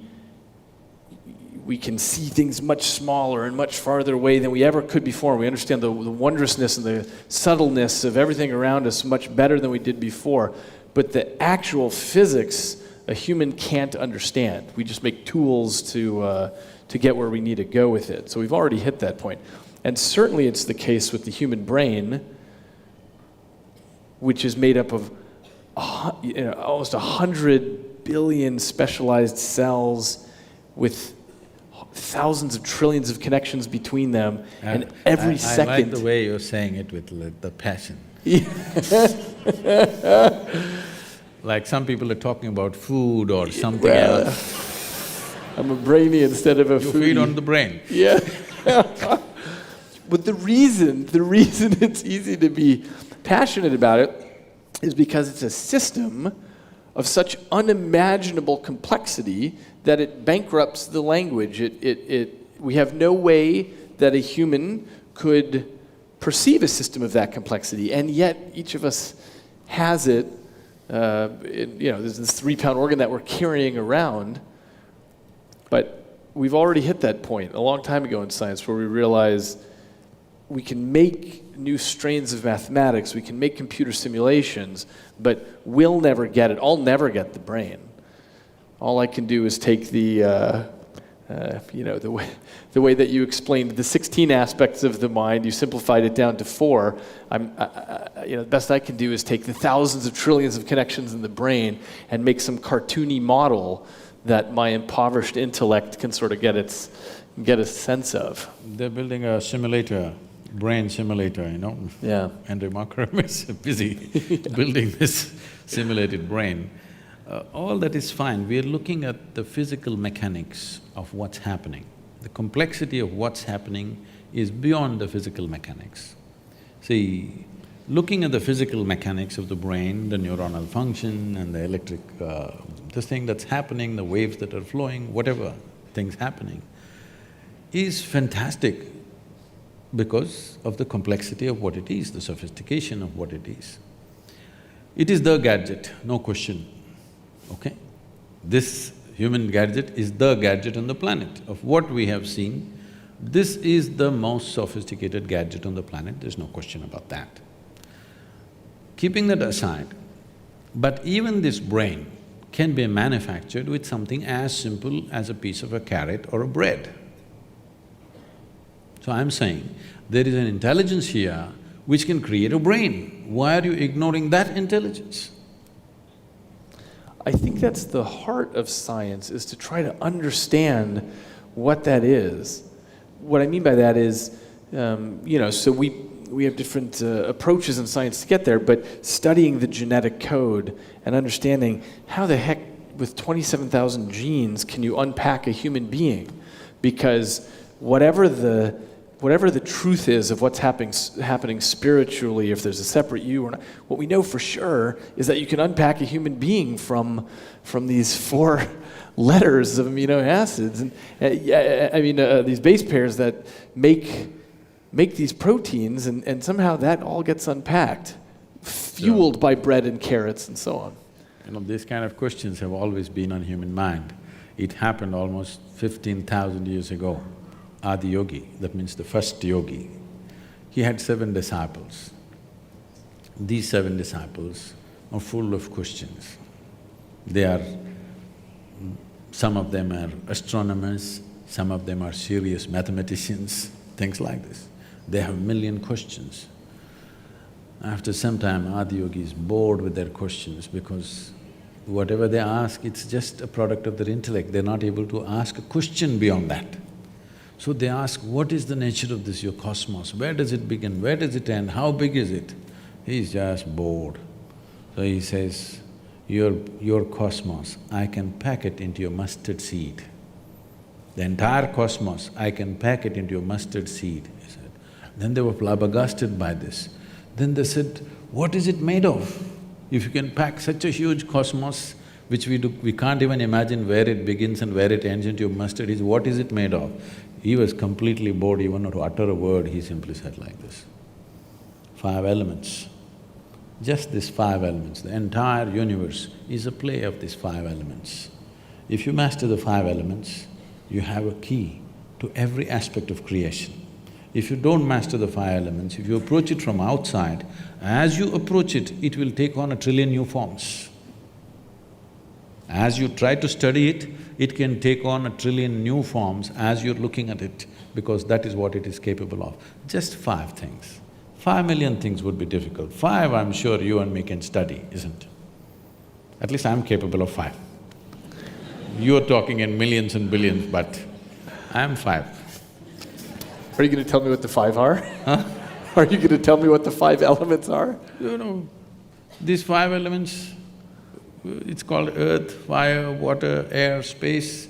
can see things much smaller and much farther away than we ever could before. We understand the wondrousness and the subtleness of everything around us much better than we did before. But the actual physics, a human can't understand. We just make tools to get where we need to go with it. So we've already hit that point. And certainly it's the case with the human brain, which is made up of almost 100 billion specialized cells with thousands of trillions of connections between them, and every second… I like the way you're saying it with the passion. Like some people are talking about food or something else. I'm a brainy instead of a foodie. You feed on the brain. Yeah. But the reason it's easy to be passionate about it is because it's a system of such unimaginable complexity that it bankrupts the language. We have no way that a human could perceive a system of that complexity, and yet each of us has it. There's this 3-pound organ that we're carrying around, but we've already hit that point a long time ago in science where we realize we can make new strains of mathematics, we can make computer simulations, but we'll never get it. I'll never get the brain. All I can do is take the way that you explained the 16 aspects of the mind, you simplified it down to 4. The best I can do is take the thousands of trillions of connections in the brain and make some cartoony model that my impoverished intellect can sort of get a sense of. They're building a simulator, brain simulator, Yeah. Andrew Markram is busy building this simulated brain. all that is fine. We are looking at the physical mechanics of what's happening. The complexity of what's happening is beyond the physical mechanics. See, looking at the physical mechanics of the brain, the neuronal function and the electric… this thing that's happening, the waves that are flowing, whatever things happening, is fantastic because of the complexity of what it is, the sophistication of what it is. It is the gadget, no question, okay? This human gadget is the gadget on the planet. Of what we have seen, this is the most sophisticated gadget on the planet, there's no question about that. Keeping that aside, but even this brain can be manufactured with something as simple as a piece of a carrot or a bread. So I'm saying, there is an intelligence here which can create a brain. Why are you ignoring that intelligence? I think that's the heart of science, is to try to understand what that is. What I mean by that is, so we have different approaches in science to get there, but studying the genetic code and understanding how the heck with 27,000 genes can you unpack a human being? Because whatever the truth is of what's happening spiritually, if there's a separate you or not, what we know for sure is that you can unpack a human being from these 4 letters of amino acids, and these base pairs that make these proteins, and somehow that all gets unpacked, fueled by bread and carrots and so on. These kind of questions have always been on human mind. It happened almost 15,000 years ago. Adi Yogi, that means the first yogi, he had 7 disciples. These 7 disciples are full of questions. Some of them are astronomers, some of them are serious mathematicians, things like this. They have a million questions. After some time, Adi Yogi is bored with their questions because whatever they ask, it's just a product of their intellect. They're not able to ask a question beyond that. So they ask, what is the nature of this, your cosmos? Where does it begin? Where does it end? How big is it? He's just bored. So he says, your cosmos, I can pack it into your mustard seed. The entire cosmos, I can pack it into your mustard seed, he said. Then they were flabbergasted by this. Then they said, what is it made of? If you can pack such a huge cosmos, which we can't even imagine where it begins and where it ends into your mustard seed, what is it made of? He was completely bored, even to utter a word, he simply said like this. 5 elements. Just these 5 elements, the entire universe is a play of these 5 elements. If you master the 5 elements, you have a key to every aspect of creation. If you don't master the 5 elements, if you approach it from outside, as you approach it, it will take on 1 trillion new forms. As you try to study it, it can take on 1 trillion new forms as you're looking at it, because that is what it is capable of. Just 5 things. 5 million things would be difficult. 5, I'm sure you and me can study, isn't it? At least I'm capable of 5. You're talking in millions and billions, but I'm 5. Are you going to tell me what the 5 are? Huh? Are you going to tell me what the 5 elements are? These 5 elements, it's called earth, fire, water, air, space.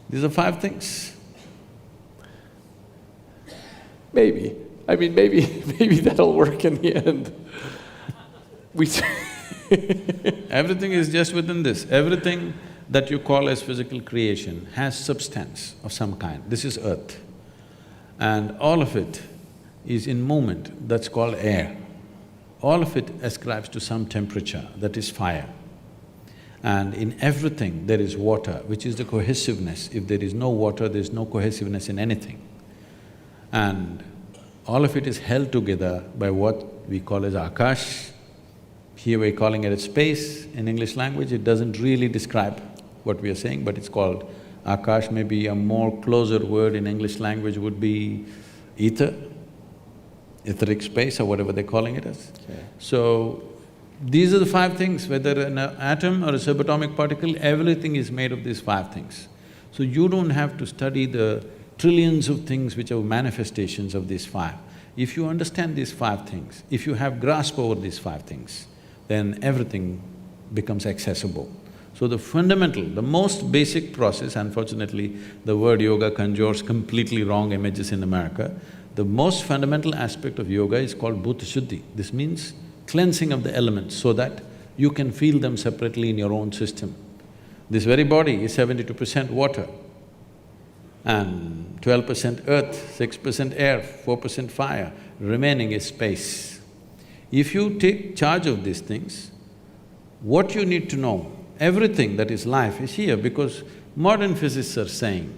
These are 5 things. Maybe. Maybe that'll work in the end. Everything is just within this. Everything that you call as physical creation has substance of some kind. This is earth. And all of it is in movement, that's called air. All of it ascribes to some temperature, that is fire. And in everything there is water, which is the cohesiveness. If there is no water, there is no cohesiveness in anything. And all of it is held together by what we call as akash. Here we're calling it as space. In English language, it doesn't really describe what we are saying, but it's called akash. Maybe a more closer word in English language would be ether, etheric space or whatever they're calling it as. Okay. So, these are the 5 things, whether an atom or a subatomic particle, everything is made of these 5 things. So you don't have to study the trillions of things which are manifestations of these 5. If you understand these 5 things, if you have grasp over these 5 things, then everything becomes accessible. So the fundamental, the most basic process, unfortunately, the word yoga conjures completely wrong images in America. The most fundamental aspect of yoga is called bhuta shuddhi. This means cleansing of the elements so that you can feel them separately in your own system. This very body is 72% water and 12% earth, 6% air, 4% fire, remaining is space. If you take charge of these things, what you need to know, everything that is life is here, because modern physicists are saying,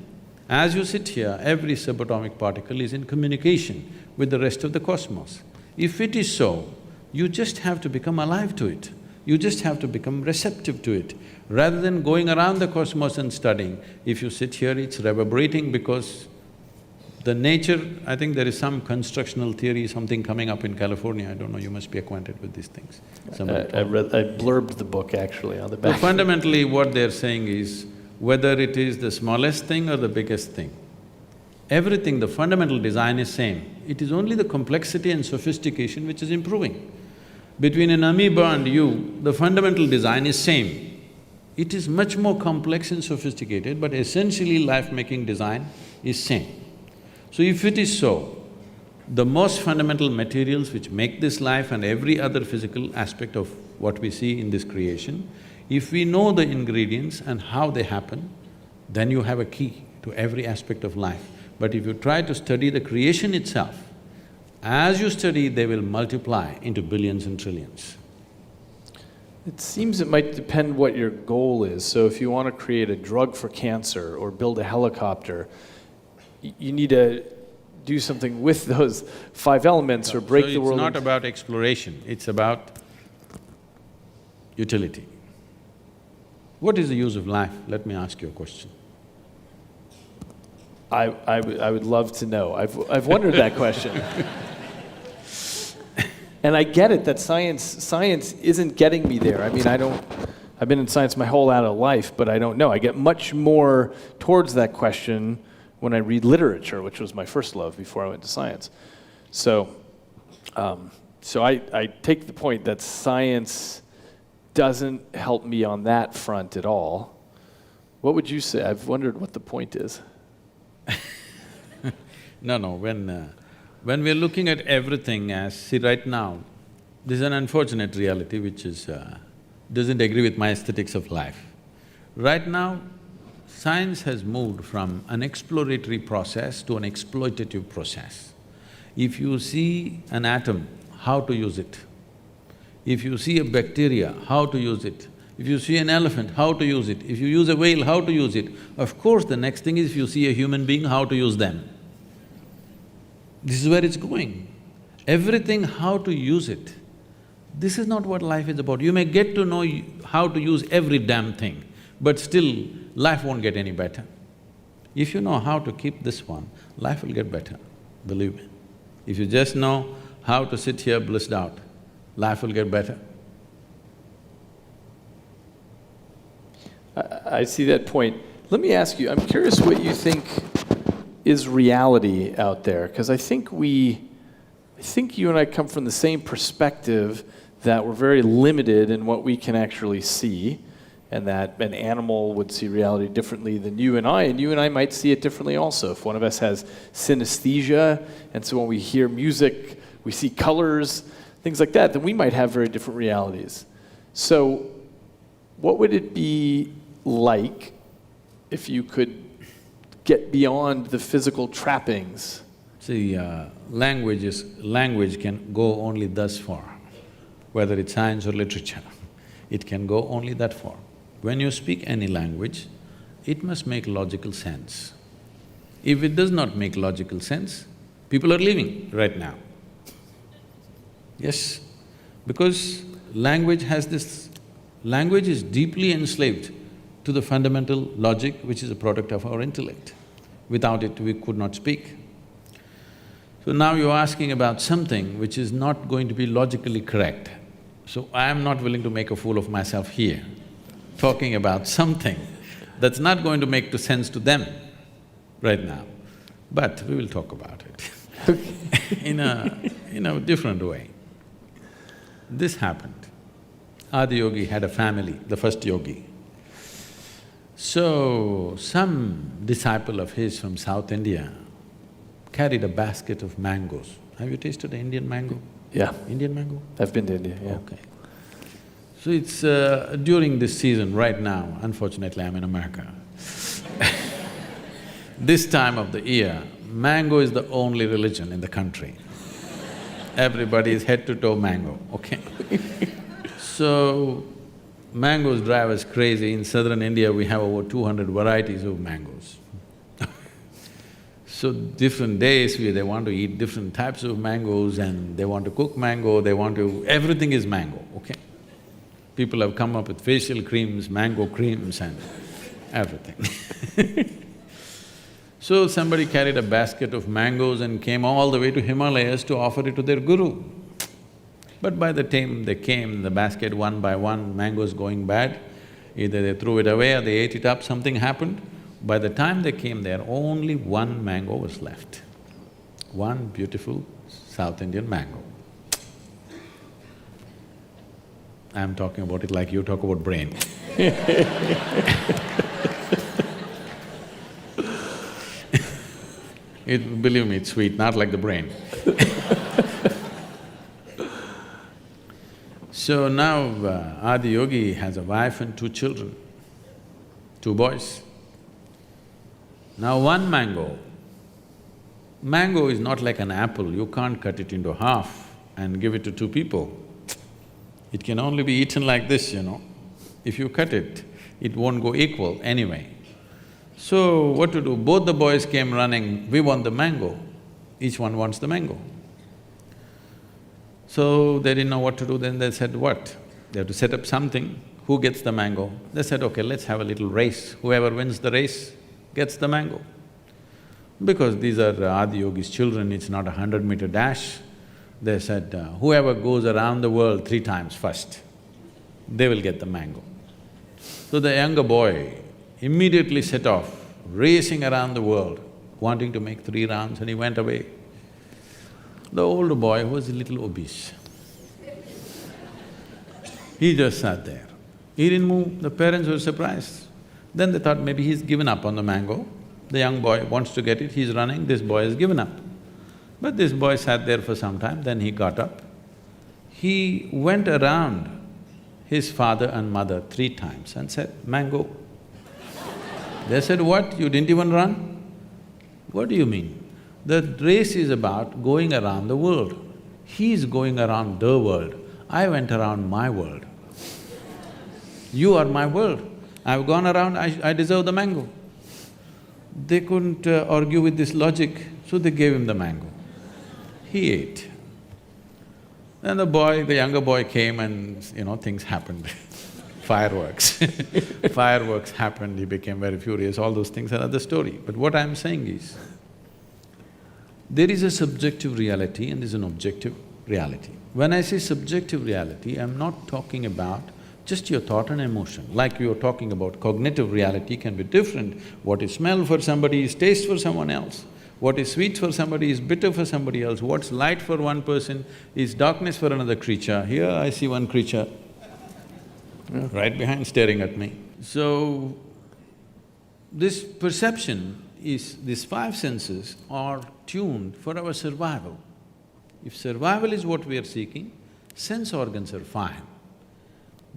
as you sit here, every subatomic particle is in communication with the rest of the cosmos. If it is so, you just have to become alive to it. You just have to become receptive to it. Rather than going around the cosmos and studying, if you sit here, it's reverberating because the nature… I think there is some constructional theory, something coming up in California, I don't know, you must be acquainted with these things. I blurbed the book actually on the back. So fundamentally what they're saying is, whether it is the smallest thing or the biggest thing, everything, the fundamental design is same. It is only the complexity and sophistication which is improving. Between an amoeba and you, the fundamental design is same. It is much more complex and sophisticated, but essentially life-making design is same. So if it is so, the most fundamental materials which make this life and every other physical aspect of what we see in this creation, if we know the ingredients and how they happen, then you have a key to every aspect of life. But if you try to study the creation itself, as you study, they will multiply into billions and trillions. It seems it might depend what your goal is. So if you want to create a drug for cancer or build a helicopter, you need to do something with those five elements or break the world. So it's not about exploration, it's about utility. What is the use of life? Let me ask you a question. I would love to know. I've wondered that question. And I get it that science isn't getting me there. I mean, I've been in science my whole adult life, but I don't know. I get much more towards that question when I read literature, which was my first love before I went to science. So I take the point that science doesn't help me on that front at all. What would you say? I've wondered what the point is. No, when we're looking at everything as… see, right now, this is an unfortunate reality which is… doesn't agree with my aesthetics of life. Right now, science has moved from an exploratory process to an exploitative process. If you see an atom, how to use it. If you see a bacteria, how to use it. If you see an elephant, how to use it. If you use a whale, how to use it. Of course, the next thing is if you see a human being, how to use them. This is where it's going. Everything, how to use it. This is not what life is about. You may get to know how to use every damn thing, but still, life won't get any better. If you know how to keep this one, life will get better, believe me. If you just know how to sit here blissed out, life will get better. I see that point. Let me ask you, I'm curious what you think is reality out there, because I think you and I come from the same perspective that we're very limited in what we can actually see, and that an animal would see reality differently than you and I might see it differently also. If one of us has synesthesia, and so when we hear music, we see colors, things like that, then we might have very different realities. So what would it be like if you could get beyond the physical trappings? See, language can go only thus far, whether it's science or literature. It can go only that far. When you speak any language, it must make logical sense. If it does not make logical sense, people are leaving right now. Yes, because language has this… language is deeply enslaved to the fundamental logic which is a product of our intellect. Without it, we could not speak. So now you're asking about something which is not going to be logically correct. So I am not willing to make a fool of myself here, talking about something that's not going to make sense to them right now. But we will talk about it in a different way. This happened. Adi Yogi had a family, the first yogi. So, some disciple of his from South India carried a basket of mangoes. Have you tasted the Indian mango? Yeah, Indian mango? I've been to India, yeah. Okay. So it's during this season, right now, unfortunately I'm in America. This time of the year, mango is the only religion in the country. Everybody is head to toe mango, okay? So, mangoes drive us crazy. In southern India, we have over 200 varieties of mangoes. So, different days they want to eat different types of mangoes and they want to cook mango, they want to… everything is mango, okay? People have come up with facial creams, mango creams and everything. So somebody carried a basket of mangoes and came all the way to Himalayas to offer it to their guru. But by the time they came, the basket one by one, mangoes going bad, either they threw it away or they ate it up, something happened. By the time they came there, only one mango was left. One beautiful South Indian mango. I'm talking about it like you talk about brain. Believe me, it's sweet, not like the brain. So now Adi Yogi has a wife and 2 children, 2 boys. Now one mango is not like an apple, you can't cut it into half and give it to 2 people. It can only be eaten like this, you know. If you cut it, it won't go equal anyway. So what to do? Both the boys came running, we want the mango. Each one wants the mango. So they didn't know what to do, then they said, what? They have to set up something, who gets the mango? They said, okay, let's have a little race, whoever wins the race gets the mango. Because these are Adi Yogi's children, it's not a 100-meter dash. They said, whoever goes around the world 3 times first, they will get the mango. So the younger boy immediately set off, racing around the world, wanting to make 3 rounds, and he went away. The older boy was a little obese. He just sat there. He didn't move, the parents were surprised. Then they thought maybe he's given up on the mango. The young boy wants to get it, he's running, this boy has given up. But this boy sat there for some time, then he got up. He went around his father and mother 3 times and said, mango. They said, what, you didn't even run? What do you mean? The race is about going around the world. He's going around the world, I went around my world. You are my world, I've gone around, I deserve the mango. They couldn't argue with this logic, so they gave him the mango. He ate. Then the younger boy came and, you know, things happened. Fireworks. Fireworks happened, he became very furious, all those things are another story. But what I'm saying is, there is a subjective reality and there's an objective reality. When I say subjective reality, I'm not talking about just your thought and emotion. Like you're talking about cognitive reality can be different. What is smell for somebody is taste for someone else. What is sweet for somebody is bitter for somebody else. What's light for one person is darkness for another creature. Here I see one creature right behind staring at me. So, this perception is… these 5 senses are tuned for our survival. If survival is what we are seeking, sense organs are fine.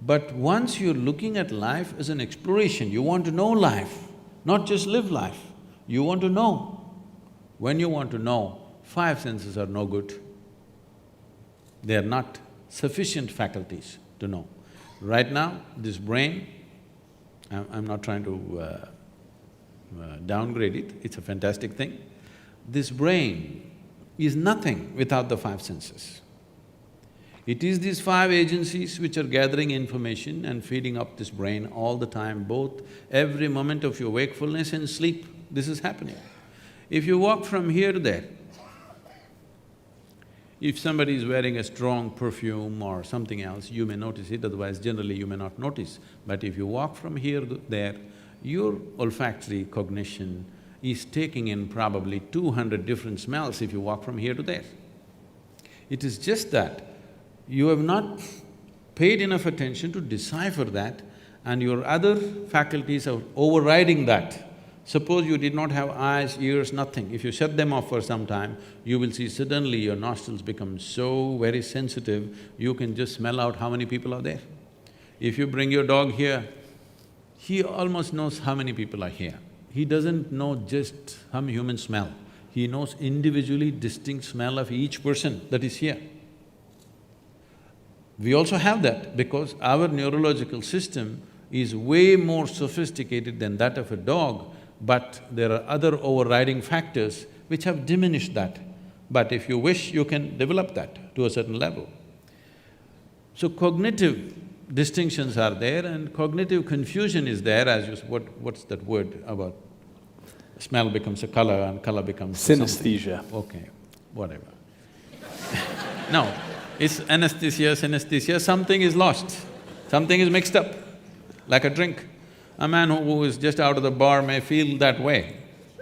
But once you're looking at life as an exploration, you want to know life, not just live life, you want to know. When you want to know, 5 senses are no good. They are not sufficient faculties to know. Right now, this brain, I'm not trying to downgrade it, it's a fantastic thing. This brain is nothing without the 5 senses. It is these 5 agencies which are gathering information and feeding up this brain all the time, both every moment of your wakefulness and sleep, this is happening. If you walk from here to there, if somebody is wearing a strong perfume or something else, you may notice it, otherwise generally you may not notice. But if you walk from here to there, your olfactory cognition is taking in probably 200 different smells if you walk from here to there. It is just that you have not paid enough attention to decipher that and your other faculties are overriding that. Suppose you did not have eyes, ears, nothing. If you shut them off for some time, you will see suddenly your nostrils become so very sensitive, you can just smell out how many people are there. If you bring your dog here, he almost knows how many people are here. He doesn't know just how humans smell. He knows individually distinct smell of each person that is here. We also have that because our neurological system is way more sophisticated than that of a dog, but there are other overriding factors which have diminished that. But if you wish, you can develop that to a certain level. So cognitive distinctions are there and cognitive confusion is there as you… what's that word about smell becomes a color and color becomes… Synesthesia. Something. Okay, whatever. No, it's anesthesia, synesthesia, something is lost, something is mixed up, like a drink. A man who is just out of the bar may feel that way,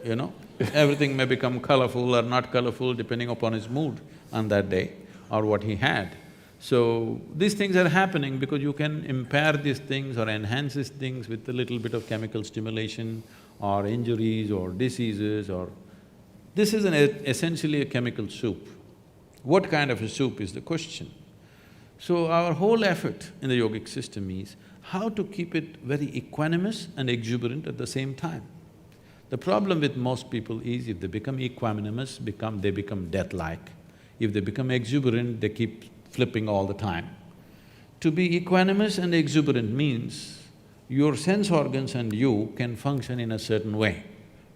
you know. Everything may become colorful or not colorful depending upon his mood on that day or what he had. So, these things are happening because you can impair these things or enhance these things with a little bit of chemical stimulation or injuries or diseases or… This is essentially a chemical soup. What kind of a soup is the question. So, our whole effort in the yogic system is how to keep it very equanimous and exuberant at the same time. The problem with most people is if they become equanimous, they become death-like. If they become exuberant, they keep flipping all the time. To be equanimous and exuberant means your sense organs and you can function in a certain way.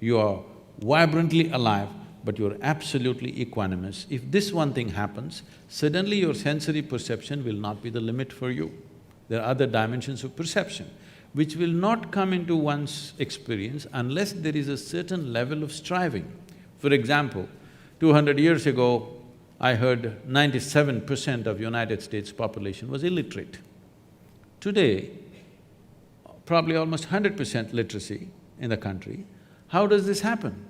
You are vibrantly alive, but you're absolutely equanimous. If this one thing happens, suddenly your sensory perception will not be the limit for you. There are other dimensions of perception which will not come into one's experience unless there is a certain level of striving. For example, 200 years ago, I heard 97% of United States population was illiterate. Today, probably almost 100% literacy in the country. How does this happen?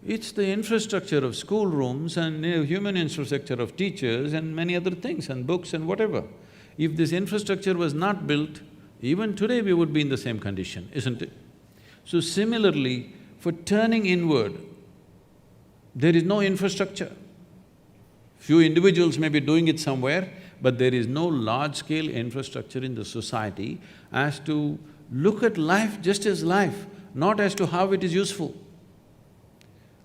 It's the infrastructure of schoolrooms and human infrastructure of teachers and many other things and books and whatever. If this infrastructure was not built, even today we would be in the same condition, isn't it? So similarly, for turning inward, there is no infrastructure. Few individuals may be doing it somewhere, but there is no large-scale infrastructure in the society as to look at life just as life, not as to how it is useful.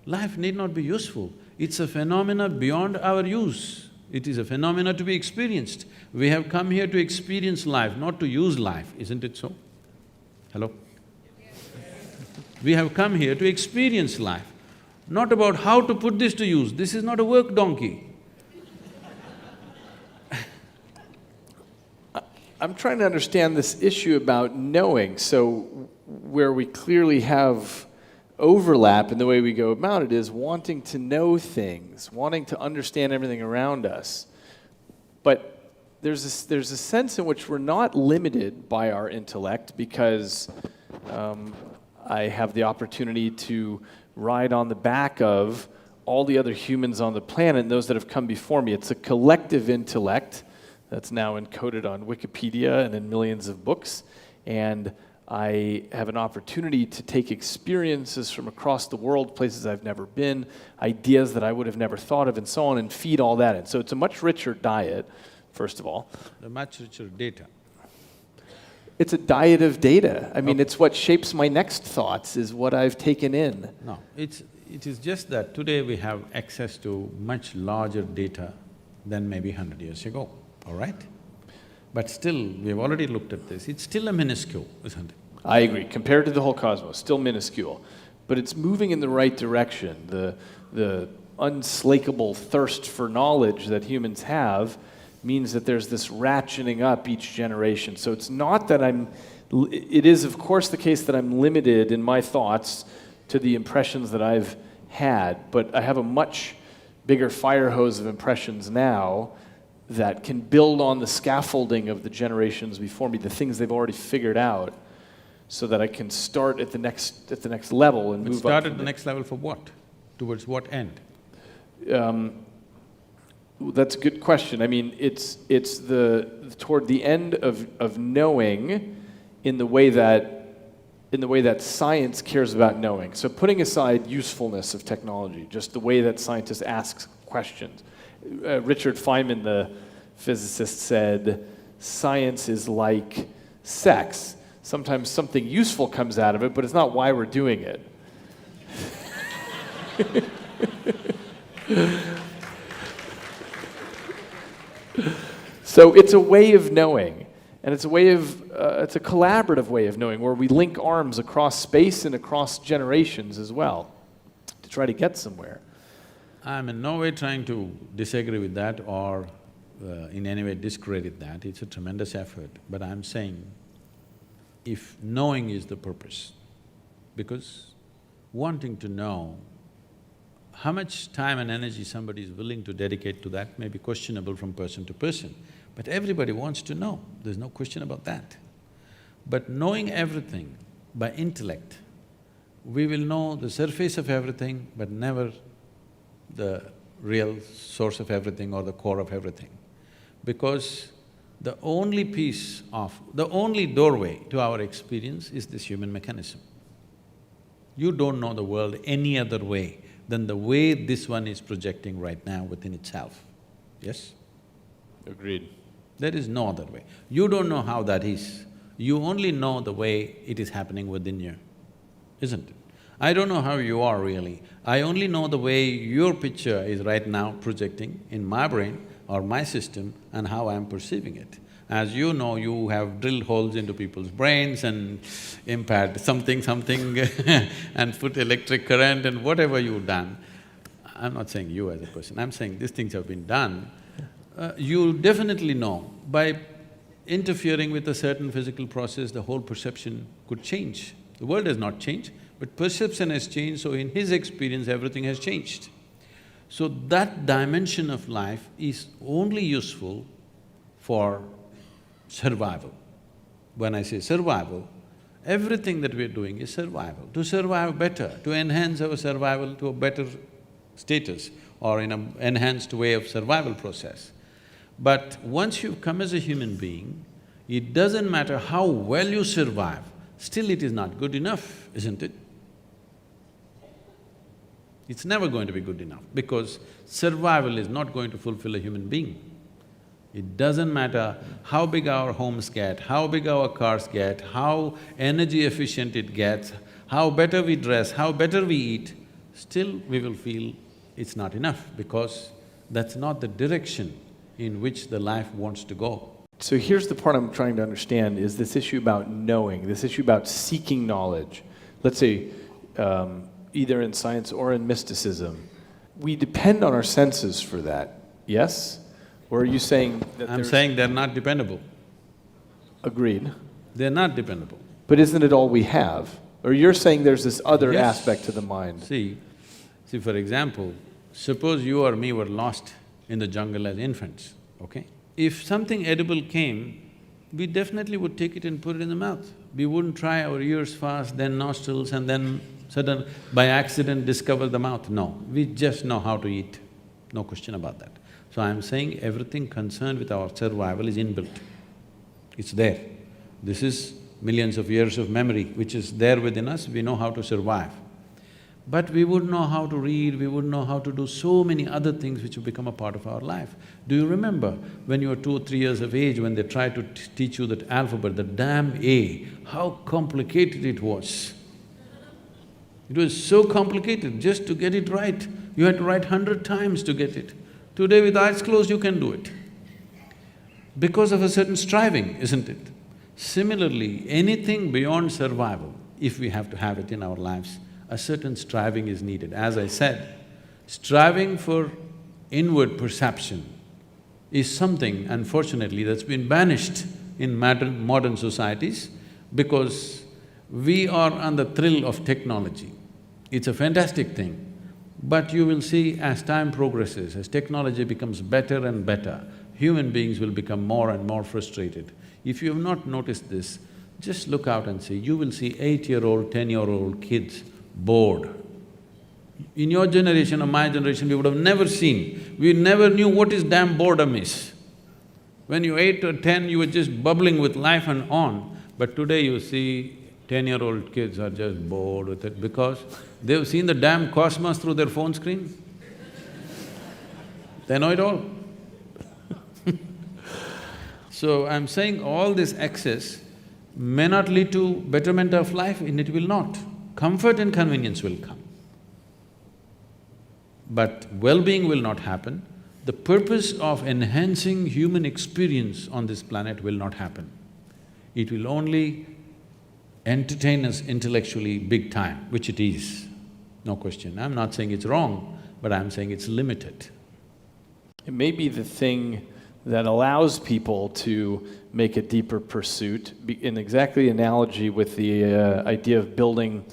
Life need not be useful, it's a phenomena beyond our use. It is a phenomena to be experienced. We have come here to experience life, not to use life, isn't it so? Hello? We have come here to experience life, not about how to put this to use. This is not a work donkey. I'm trying to understand this issue about knowing. So where we clearly have overlap in the way we go about it is wanting to know things, wanting to understand everything around us. But there's a sense in which we're not limited by our intellect because I have the opportunity to ride on the back of all the other humans on the planet and those that have come before me. It's a collective intellect that's now encoded on Wikipedia and in millions of books, and I have an opportunity to take experiences from across the world, places I've never been, ideas that I would have never thought of and so on, and feed all that in. So it's a much richer diet, first of all. A much richer data. It's a diet of data. I mean, it's what shapes my next thoughts, is what I've taken in. No, it is just that today we have access to much larger data than maybe 100 years ago, all right? But still, we've already looked at this, it's still a minuscule, isn't it? I agree. Compared to the whole cosmos, still minuscule. But it's moving in the right direction. The unslakable thirst for knowledge that humans have means that there's this ratcheting up each generation. So it's not that it is of course the case that I'm limited in my thoughts to the impressions that I've had, but I have a much bigger fire hose of impressions now that can build on the scaffolding of the generations before me, the things they've already figured out, so that I can start at the next level and move up. Start at the next level for what? Towards what end? That's a good question. I mean, it's toward the end of knowing in the way that science cares about knowing. So putting aside usefulness of technology, just the way that scientists ask questions. Richard Feynman, the physicist, said, science is like sex. Sometimes something useful comes out of it, but it's not why we're doing it. So it's a way of knowing, and it's a collaborative way of knowing, where we link arms across space and across generations as well to try to get somewhere. I'm in no way trying to disagree with that or in any way discredit that. It's a tremendous effort, but I'm saying if knowing is the purpose, because wanting to know, how much time and energy somebody is willing to dedicate to that may be questionable from person to person, but everybody wants to know, there's no question about that. But knowing everything by intellect, we will know the surface of everything but never the real source of everything or the core of everything. Because the only the only doorway to our experience is this human mechanism. You don't know the world any other way than the way this one is projecting right now within itself, yes? Agreed. There is no other way. You don't know how that is, you only know the way it is happening within you, isn't it? I don't know how you are really, I only know the way your picture is right now projecting in my brain or my system and how I'm perceiving it. As you know, you have drilled holes into people's brains and impaired something and put electric current and whatever you've done. I'm not saying you as a person, I'm saying these things have been done. You'll definitely know by interfering with a certain physical process, the whole perception could change. The world has not changed, but perception has changed, so in his experience everything has changed. So that dimension of life is only useful for survival. When I say survival, everything that we're doing is survival. To survive better, to enhance our survival to a better status or in an enhanced way of survival process. But once you've come as a human being, it doesn't matter how well you survive, still it is not good enough, isn't it? It's never going to be good enough because survival is not going to fulfill a human being. It doesn't matter how big our homes get, how big our cars get, how energy efficient it gets, how better we dress, how better we eat, still we will feel it's not enough because that's not the direction in which the life wants to go. So here's the part I'm trying to understand, is this issue about knowing, this issue about seeking knowledge. Let's say, either in science or in mysticism, we depend on our senses for that, yes? Or are you saying that I'm saying they're not dependable. Agreed. They're not dependable. But isn't it all we have? Or you're saying there's this other Yes. aspect to the mind? See, for example, suppose you or me were lost in the jungle as infants, okay? If something edible came, we definitely would take it and put it in the mouth. We wouldn't try our ears first, then nostrils, and then by accident discover the mouth. No, we just know how to eat, no question about that. So I'm saying everything concerned with our survival is inbuilt. It's there. This is millions of years of memory which is there within us, we know how to survive. But we wouldn't know how to read, we wouldn't know how to do so many other things which have become a part of our life. Do you remember when you were 2 or 3 years of age, when they tried to teach you that alphabet, the damn A, how complicated it was? It was so complicated just to get it right. You had to write 100 times to get it. Today with eyes closed you can do it. Because of a certain striving, isn't it? Similarly, anything beyond survival, if we have to have it in our lives, a certain striving is needed. As I said, striving for inward perception is something, unfortunately, that's been banished in modern societies because we are on the thrill of technology. It's a fantastic thing, but you will see as time progresses, as technology becomes better and better, human beings will become more and more frustrated. If you have not noticed this, just look out and see, you will see 8-year-old, 10-year-old kids bored. In your generation or my generation, we would have never seen, we never knew what is damn boredom is. When you were 8 or 10, you were just bubbling with life and on, But today you see 10-year-old kids are just bored with it because they've seen the damn cosmos through their phone screen. They know it all. So I'm saying all this excess may not lead to betterment of life, and it will not. Comfort and convenience will come. But well-being will not happen. The purpose of enhancing human experience on this planet will not happen. It will only entertain us intellectually big time, which it is, no question. I'm not saying it's wrong, but I'm saying it's limited. It may be the thing that allows people to make a deeper pursuit, in exactly analogy with the idea of building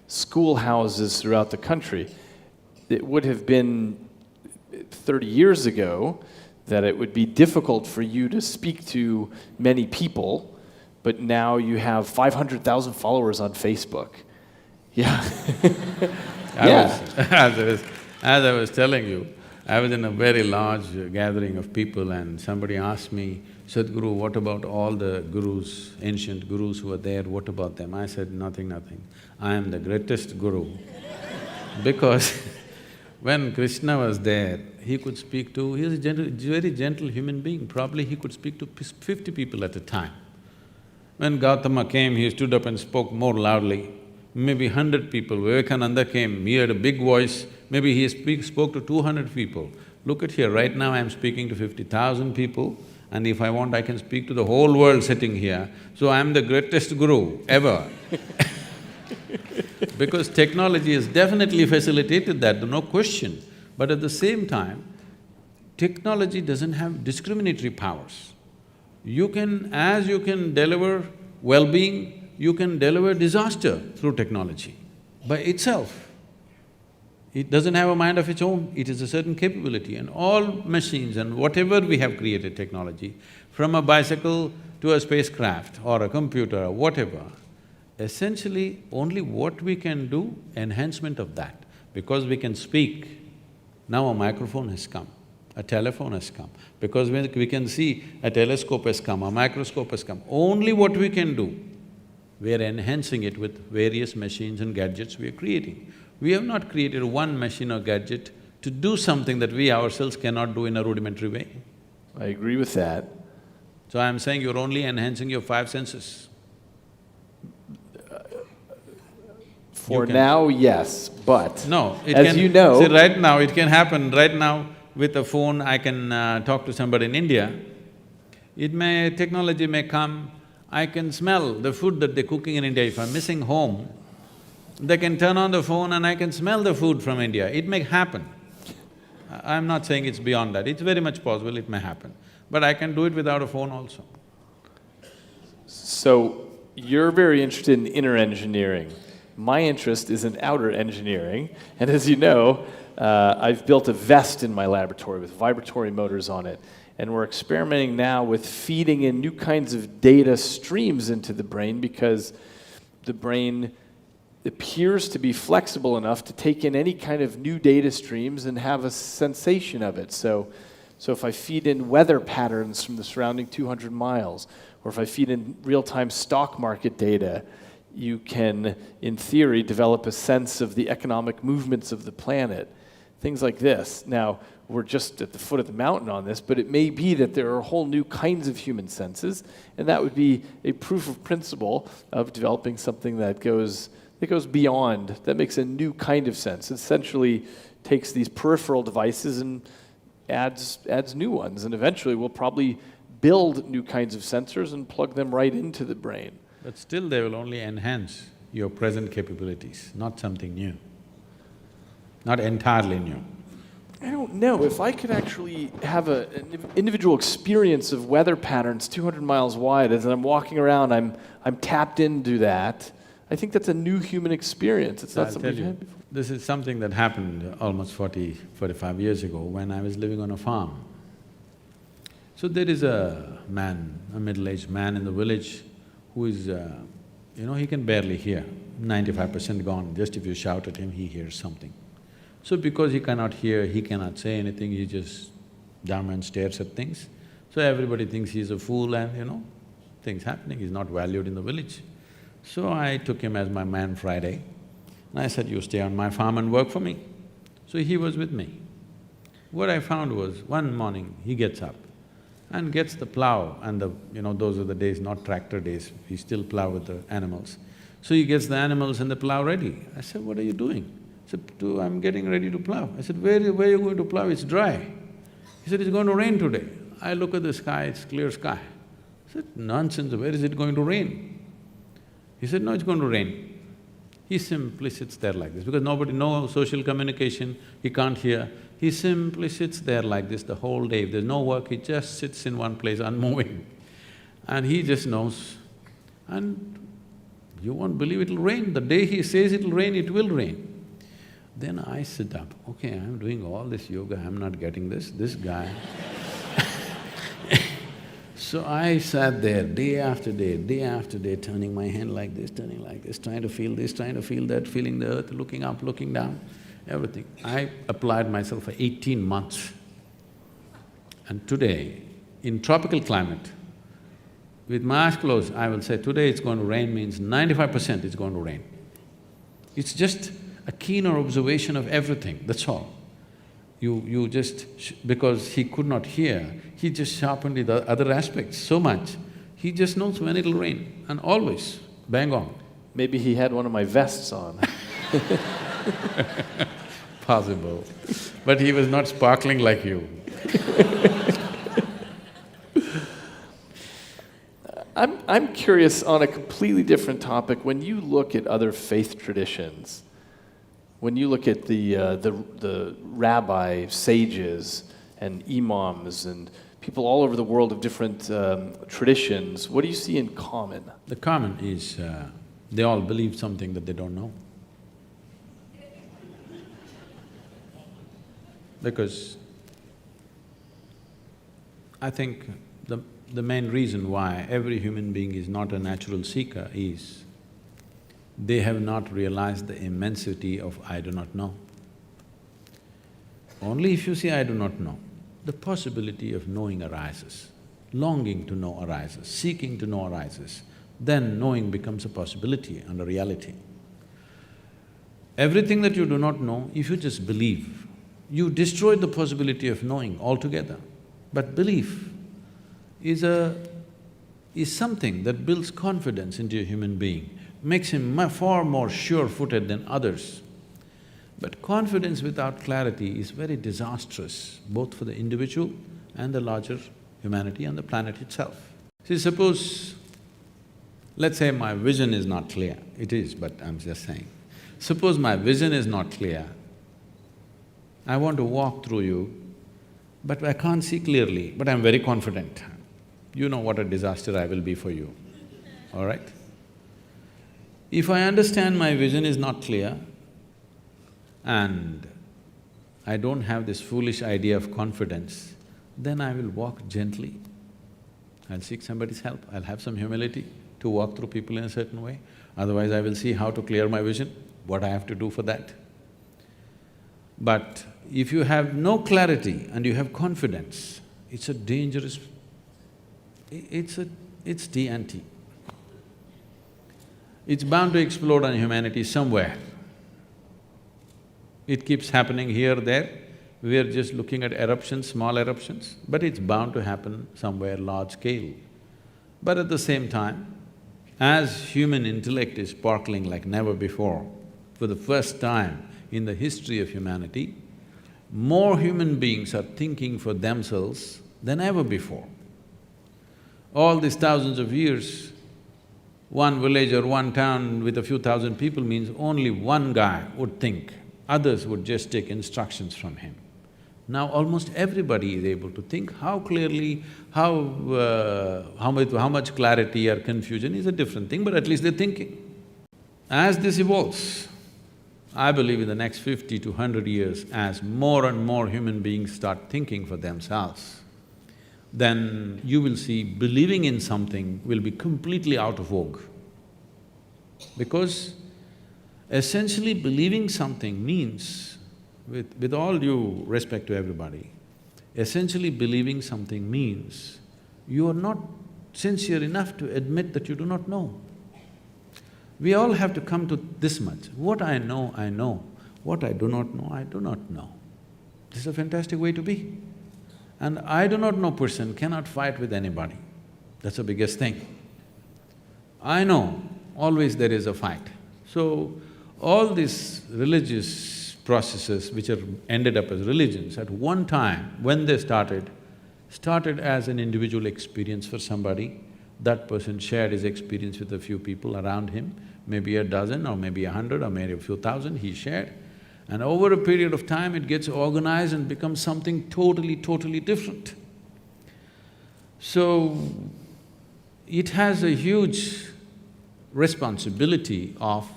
schoolhouses throughout the country. It would have been 30 years ago that it would be difficult for you to speak to many people, but now you have 500,000 followers on Facebook. Yeah. As I was telling you, I was in a very large gathering of people and somebody asked me, Sadhguru, what about all the gurus, ancient gurus who were there, what about them? I said, nothing. I am the greatest guru. Because when Krishna was there, he could speak to… he was a very gentle human being, probably he could speak to 50 people at a time. When Gautama came, he stood up and spoke more loudly. Maybe 100 people. Vivekananda came, he had a big voice, maybe he spoke to 200 people. Look at here, right now I'm speaking to 50,000 people, and if I want, I can speak to the whole world sitting here. So I'm the greatest guru ever. Because technology has definitely facilitated that, no question. But at the same time, technology doesn't have discriminatory powers. As you can deliver well-being, you can deliver disaster through technology by itself. It doesn't have a mind of its own, it is a certain capability, and all machines and whatever we have created technology, from a bicycle to a spacecraft or a computer or whatever, essentially only what we can do, enhancement of that. Because we can speak, now a microphone has come, a telephone has come. Because we can see, a telescope has come, a microscope has come. Only what we can do, we are enhancing it with various machines and gadgets we are creating. We have not created one machine or gadget to do something that we ourselves cannot do in a rudimentary way. I agree with that. So I'm saying you're only enhancing your five senses. For now, yes, but No, it as can… you know… See, right now, it can happen. Right now, with a phone, I can talk to somebody in India. Technology may come, I can smell the food that they're cooking in India. If I'm missing home, they can turn on the phone and I can smell the food from India. It may happen. I'm not saying it's beyond that, it's very much possible it may happen. But I can do it without a phone also. So, you're very interested in inner engineering. My interest is in outer engineering, and as you know, I've built a vest in my laboratory with vibratory motors on it, and we're experimenting now with feeding in new kinds of data streams into the brain because the brain appears to be flexible enough to take in any kind of new data streams and have a sensation of it. So if I feed in weather patterns from the surrounding 200 miles, or if I feed in real-time stock market data, you can, in theory, develop a sense of the economic movements of the planet, things like this. Now, we're just at the foot of the mountain on this, but it may be that there are whole new kinds of human senses, and that would be a proof of principle of developing something that goes beyond, that makes a new kind of sense. It essentially takes these peripheral devices and adds new ones, and eventually we'll probably build new kinds of sensors and plug them right into the brain. But still they will only enhance your present capabilities, not something new, not entirely new. I don't know. If I could actually have an individual experience of weather patterns 200 miles wide as I'm walking around, I'm tapped into that, I think that's a new human experience. It's not something we've had before. This is something that happened almost 45 years ago when I was living on a farm. So there is a man, a middle-aged man in the village who is, he can barely hear, 95% gone. Just if you shout at him, he hears something. So because he cannot hear, he cannot say anything, he just dumb and stares at things. So everybody thinks he's a fool and, things happening, he's not valued in the village. So I took him as my man Friday, and I said, you stay on my farm and work for me. So he was with me. What I found was, one morning he gets up and gets the plow and those are the days, not tractor days, we still plow with the animals. So he gets the animals and the plow ready. I said, what are you doing? He said, I'm getting ready to plow. I said, where are you going to plow? It's dry. He said, it's going to rain today. I look at the sky, it's clear sky. I said, nonsense, where is it going to rain? He said, no, it's going to rain. He simply sits there like this, because no social communication, he can't hear. He simply sits there like this the whole day. If there's no work, he just sits in one place unmoving. And he just knows, and you won't believe it'll rain. The day he says it'll rain, it will rain. Then I sit up, okay, I'm doing all this yoga, I'm not getting this guy. So I sat there day after day, turning my hand like this, trying to feel this, trying to feel that, feeling the earth, looking up, looking down, everything. I applied myself for 18 months. And today, in tropical climate, with my eyes closed, I will say, today it's going to rain means 95% it's going to rain. It's just a keener observation of everything, that's all. You just… because he could not hear, he just sharpened the other aspects so much, he just knows when it'll rain, and always, bang on. Maybe he had one of my vests on. Possible. But he was not sparkling like you. I'm curious on a completely different topic. When you look at other faith traditions, when you look at the rabbi, sages, and imams, and people all over the world of different traditions, what do you see in common? The common is they all believe something that they don't know. Because I think the main reason why every human being is not a natural seeker is they have not realized the immensity of I do not know. Only if you say I do not know, the possibility of knowing arises, longing to know arises, seeking to know arises, then knowing becomes a possibility and a reality. Everything that you do not know, if you just believe, you destroy the possibility of knowing altogether. But belief is something that builds confidence into a human being, makes him far more sure-footed than others. But confidence without clarity is very disastrous, both for the individual and the larger humanity and the planet itself. See, suppose… let's say my vision is not clear, it is, but I'm just saying. Suppose my vision is not clear, I want to walk through you, but I can't see clearly, but I'm very confident. You know what a disaster I will be for you, all right? If I understand my vision is not clear and I don't have this foolish idea of confidence, then I will walk gently. I'll seek somebody's help, I'll have some humility to walk through people in a certain way. Otherwise, I will see how to clear my vision, what I have to do for that. But if you have no clarity and you have confidence, it's a dangerous… it's TNT. It's bound to explode on humanity somewhere. It keeps happening here, there. We are just looking at eruptions, small eruptions, but it's bound to happen somewhere large scale. But at the same time, as human intellect is sparkling like never before, for the first time in the history of humanity, more human beings are thinking for themselves than ever before. All these thousands of years, one village or one town with a few thousand people means only one guy would think, others would just take instructions from him. Now almost everybody is able to think. How clearly, how much clarity or confusion is a different thing, but at least they're thinking. As this evolves, I believe in the next 50 to 100 years, as more and more human beings start thinking for themselves, then you will see believing in something will be completely out of vogue. Because essentially believing something means, with all due respect to everybody, essentially believing something means you are not sincere enough to admit that you do not know. We all have to come to this much. What I know, I know. What I do not know, I do not know. This is a fantastic way to be. And I do not know person cannot fight with anybody. That's the biggest thing. I know, always there is a fight. So, all these religious processes which are ended up as religions, at one time when they started as an individual experience for somebody. That person shared his experience with a few people around him, maybe a dozen or maybe 100 or maybe a few thousand he shared. And over a period of time it gets organized and becomes something totally different. So, it has a huge responsibility of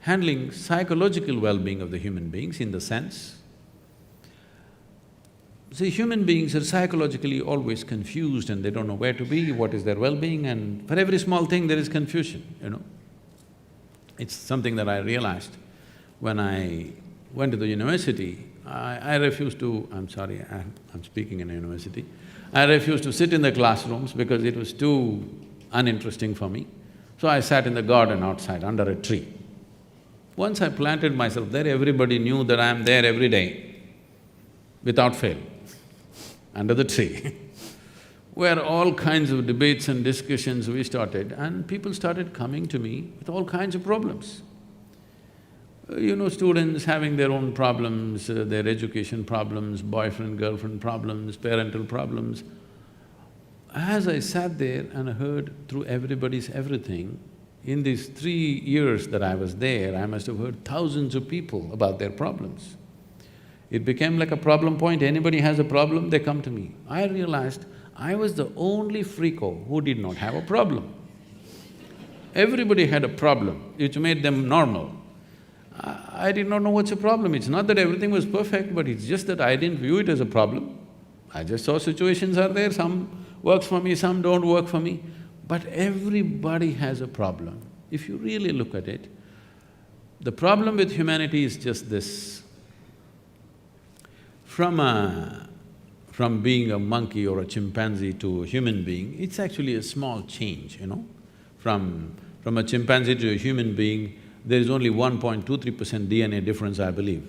handling psychological well-being of the human beings in the sense, see, human beings are psychologically always confused and they don't know where to be, what is their well-being, and for every small thing there is confusion, you know. It's something that I realized when I went to the university. I refused to… I'm sorry, I'm speaking in a university. I refused to sit in the classrooms because it was too uninteresting for me. So I sat in the garden outside under a tree. Once I planted myself there, everybody knew that I am there every day, without fail, under the tree where all kinds of debates and discussions we started, and people started coming to me with all kinds of problems. You know, students having their own problems, their education problems, boyfriend, girlfriend problems, parental problems. As I sat there and heard through everybody's everything, in these 3 years that I was there, I must have heard thousands of people about their problems. It became like a problem point. Anybody has a problem, they come to me. I realized I was the only freako who did not have a problem. Everybody had a problem, which made them normal. I did not know what's a problem. It's not that everything was perfect, but it's just that I didn't view it as a problem. I just saw situations are there, some works for me, some don't work for me. But everybody has a problem. If you really look at it, the problem with humanity is just this. From being a monkey or a chimpanzee to a human being, it's actually a small change, you know. From a chimpanzee to a human being, there is only 1.23% DNA difference, I believe.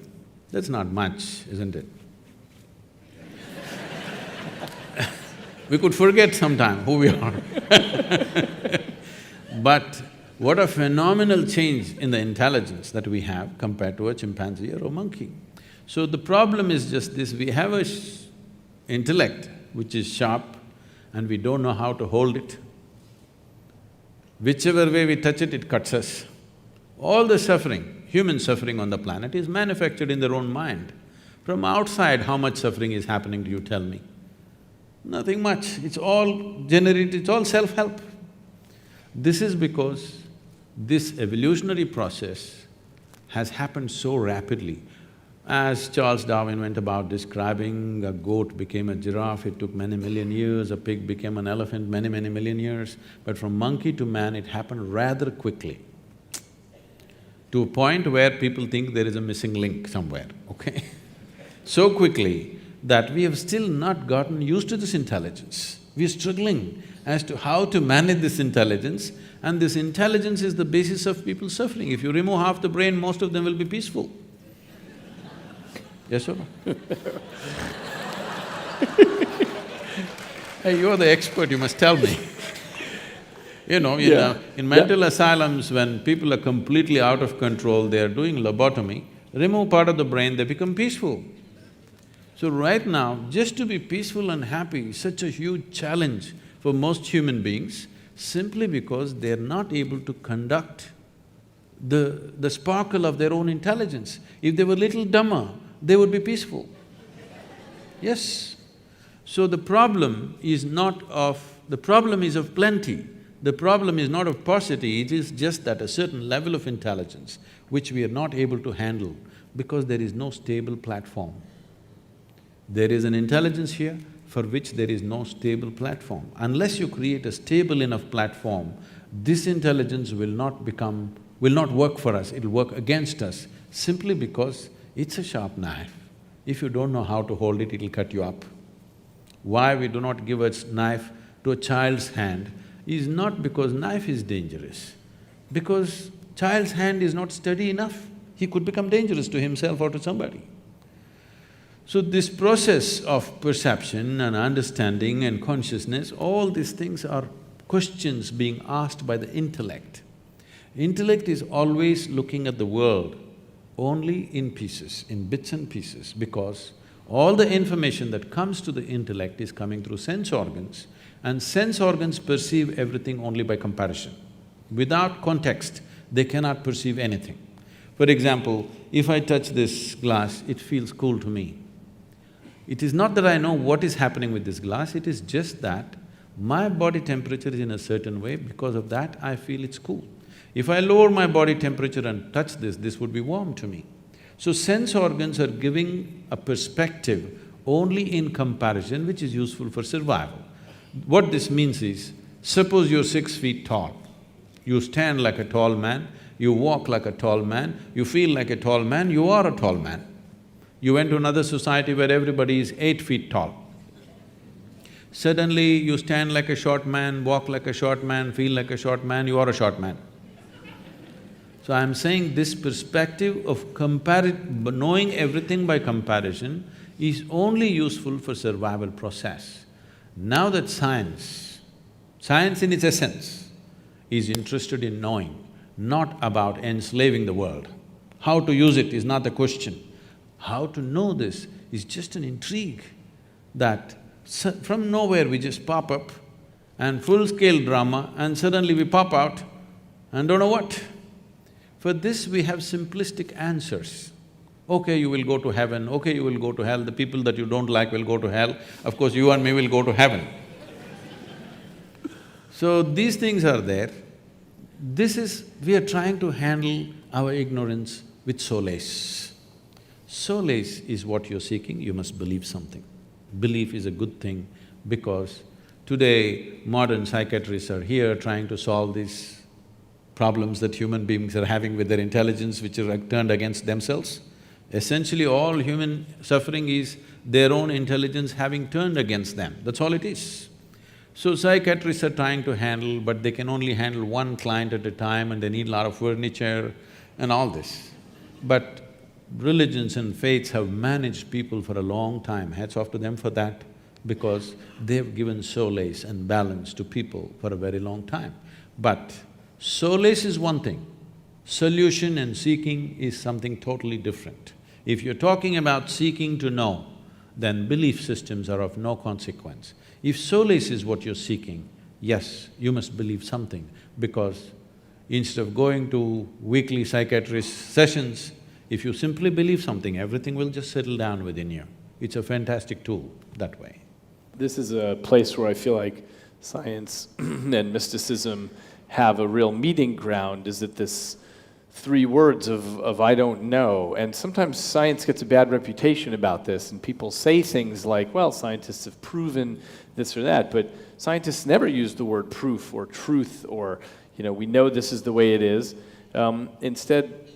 That's not much, isn't it? We could forget sometime who we are But what a phenomenal change in the intelligence that we have compared to a chimpanzee or a monkey. So the problem is just this, we have a intellect which is sharp and we don't know how to hold it. Whichever way we touch it, it cuts us. All the suffering, human suffering on the planet is manufactured in their own mind. From outside, how much suffering is happening to you, tell me? Nothing much, it's all generated, it's all self-help. This is because this evolutionary process has happened so rapidly. As Charles Darwin went about describing, a goat became a giraffe, it took many million years, a pig became an elephant, many million years. But from monkey to man, it happened rather quickly, to a point where people think there is a missing link somewhere, okay? So quickly that we have still not gotten used to this intelligence. We are struggling as to how to manage this intelligence, and this intelligence is the basis of people's suffering. If you remove half the brain, most of them will be peaceful. Yes or no? Hey, you're the expert, you must tell me. You know, in mental asylums, when people are completely out of control, they are doing lobotomy, remove part of the brain, they become peaceful. So right now, just to be peaceful and happy is such a huge challenge for most human beings, simply because they're not able to conduct the sparkle of their own intelligence. If they were little dumber, they would be peaceful. Yes. So the problem is the problem is of plenty. The problem is not of paucity, it is just that a certain level of intelligence which we are not able to handle because there is no stable platform. There is an intelligence here for which there is no stable platform. Unless you create a stable enough platform, this intelligence will not work for us, it'll work against us, simply because it's a sharp knife. If you don't know how to hold it, it'll cut you up. Why we do not give a knife to a child's hand is not because knife is dangerous, because child's hand is not steady enough. He could become dangerous to himself or to somebody. So this process of perception and understanding and consciousness, all these things are questions being asked by the intellect. Intellect is always looking at the world only in pieces, in bits and pieces, because all the information that comes to the intellect is coming through sense organs, and sense organs perceive everything only by comparison. Without context, they cannot perceive anything. For example, if I touch this glass, it feels cool to me. It is not that I know what is happening with this glass, it is just that my body temperature is in a certain way, because of that I feel it's cool. If I lower my body temperature and touch this would be warm to me. So sense organs are giving a perspective only in comparison, which is useful for survival. What this means is, suppose you're 6 feet tall, you stand like a tall man, you walk like a tall man, you feel like a tall man, you are a tall man. You went to another society where everybody is 8 feet tall. Suddenly you stand like a short man, walk like a short man, feel like a short man, you are a short man. So I'm saying this perspective of knowing everything by comparison is only useful for survival process. Now that science in its essence is interested in knowing, not about enslaving the world. How to use it is not the question. How to know this is just an intrigue that from nowhere we just pop up and full-scale drama and suddenly we pop out and don't know what. For this we have simplistic answers. Okay, you will go to heaven, okay, you will go to hell, the people that you don't like will go to hell, of course you and me will go to heaven. So these things are there. We are trying to handle our ignorance with solace. Solace is what you're seeking, you must believe something. Belief is a good thing because today modern psychiatrists are here trying to solve these problems that human beings are having with their intelligence, which are turned against themselves. Essentially all human suffering is their own intelligence having turned against them, that's all it is. So psychiatrists are trying to handle, but they can only handle one client at a time and they need a lot of furniture and all this. But religions and faiths have managed people for a long time, hats off to them for that, because they've given solace and balance to people for a very long time. But solace is one thing, solution and seeking is something totally different. If you're talking about seeking to know, then belief systems are of no consequence. If solace is what you're seeking, yes, you must believe something, because instead of going to weekly psychiatrist sessions, if you simply believe something, everything will just settle down within you. It's a fantastic tool that way. This is a place where I feel like science and mysticism have a real meeting ground, is that this 3 words of I don't know. And sometimes science gets a bad reputation about this, and people say things like, well, scientists have proven this or that, but scientists never use the word proof or truth or, we know this is the way it is. Instead,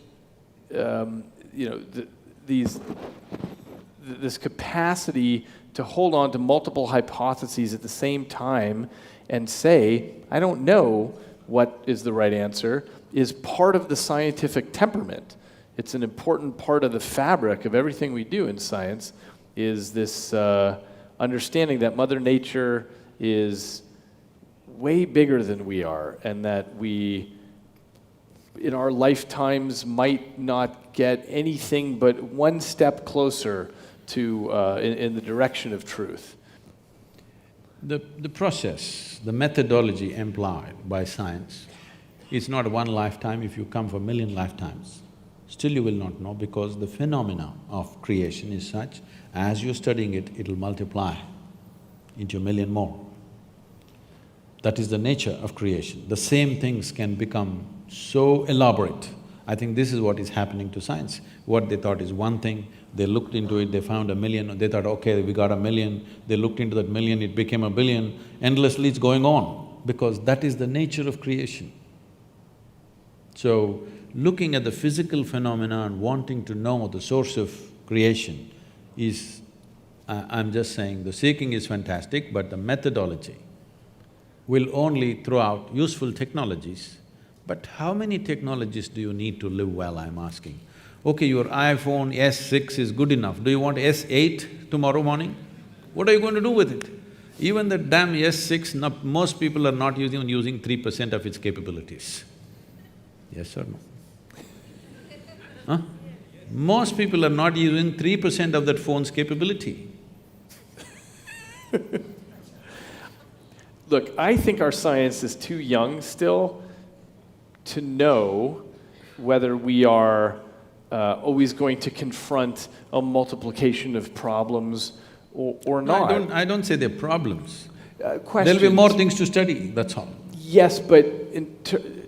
this capacity to hold on to multiple hypotheses at the same time and say, I don't know what is the right answer, is part of the scientific temperament. It's an important part of the fabric of everything we do in science, is this understanding that Mother Nature is way bigger than we are, and that we, in our lifetimes, might not get anything but one step closer to in the direction of truth. The process, the methodology employed by science, it's not one lifetime. If you come for 1,000,000 lifetimes, still you will not know, because the phenomena of creation is such, as you're studying it, it'll multiply into 1,000,000 more. That is the nature of creation. The same things can become so elaborate. I think this is what is happening to science. What they thought is one thing, they looked into it, they found 1,000,000, they thought, okay, we got 1,000,000, they looked into that 1,000,000, it became 1,000,000,000, endlessly it's going on, because that is the nature of creation. So, looking at the physical phenomena and wanting to know the source of creation is… I'm just saying, the seeking is fantastic, but the methodology will only throw out useful technologies, but how many technologies do you need to live well, I'm asking? Okay, your iPhone S6 is good enough, do you want S8 tomorrow morning? What are you going to do with it? Even the damn S6, most people are not using 3% of its capabilities. Yes or no? Huh? Most people are not using 3% of that phone's capability. Look, I think our science is too young still to know whether we are always going to confront a multiplication of problems or No, not. I don't say they're problems. There'll Questions. be more things to study, that's all. Yes, but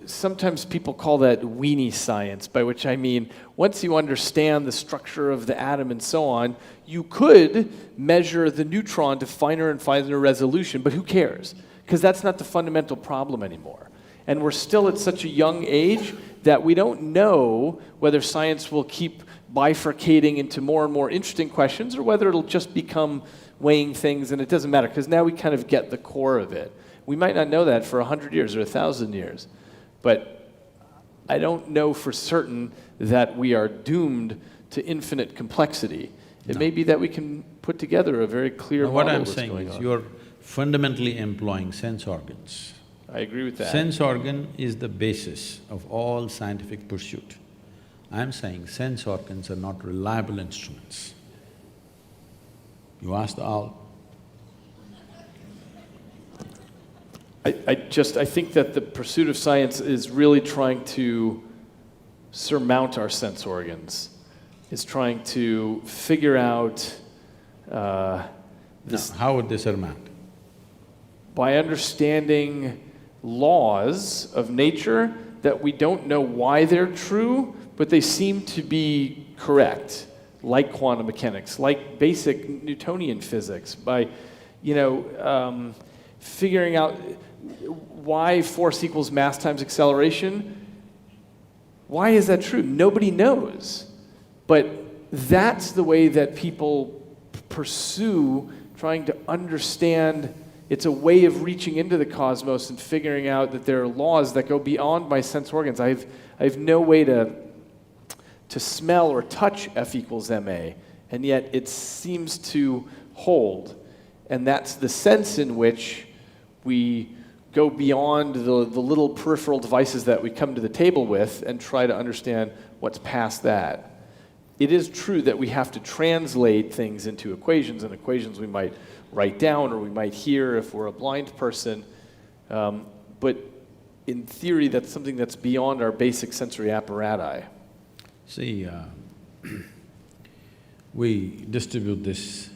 sometimes people call that weenie science, by which I mean once you understand the structure of the atom and so on, you could measure the neutron to finer and finer resolution, but who cares? Because that's not the fundamental problem anymore. And we're still at such a young age that we don't know whether science will keep bifurcating into more and more interesting questions or whether it'll just become weighing things and it doesn't matter, because now we kind of get the core of it. We might not know that for 100 years or 1,000 years, but I don't know for certain that we are doomed to infinite complexity. It may be that we can put together a very clear model What I'm of what's saying going is on. you're fundamentally employing sense organs. I agree with that. Sense organ is the basis of all scientific pursuit. I'm saying sense organs are not reliable instruments. You ask the owl. I think that the pursuit of science is really trying to surmount our sense organs. It's trying to figure out this Now, how would they surmount? by understanding laws of nature that we don't know why they're true, but they seem to be correct, like quantum mechanics, like basic Newtonian physics, by, figuring out why force equals mass times acceleration. Why is that true? Nobody knows. But that's the way that people pursue trying to understand. It's a way of reaching into the cosmos and figuring out that there are laws that go beyond my sense organs. I have no way to smell or touch F equals ma, and yet it seems to hold. And that's the sense in which we go beyond the little peripheral devices that we come to the table with and try to understand what's past that. It is true that we have to translate things into equations, and equations we might write down or we might hear if we're a blind person. But in theory, that's something that's beyond our basic sensory apparatus. See, we distribute this,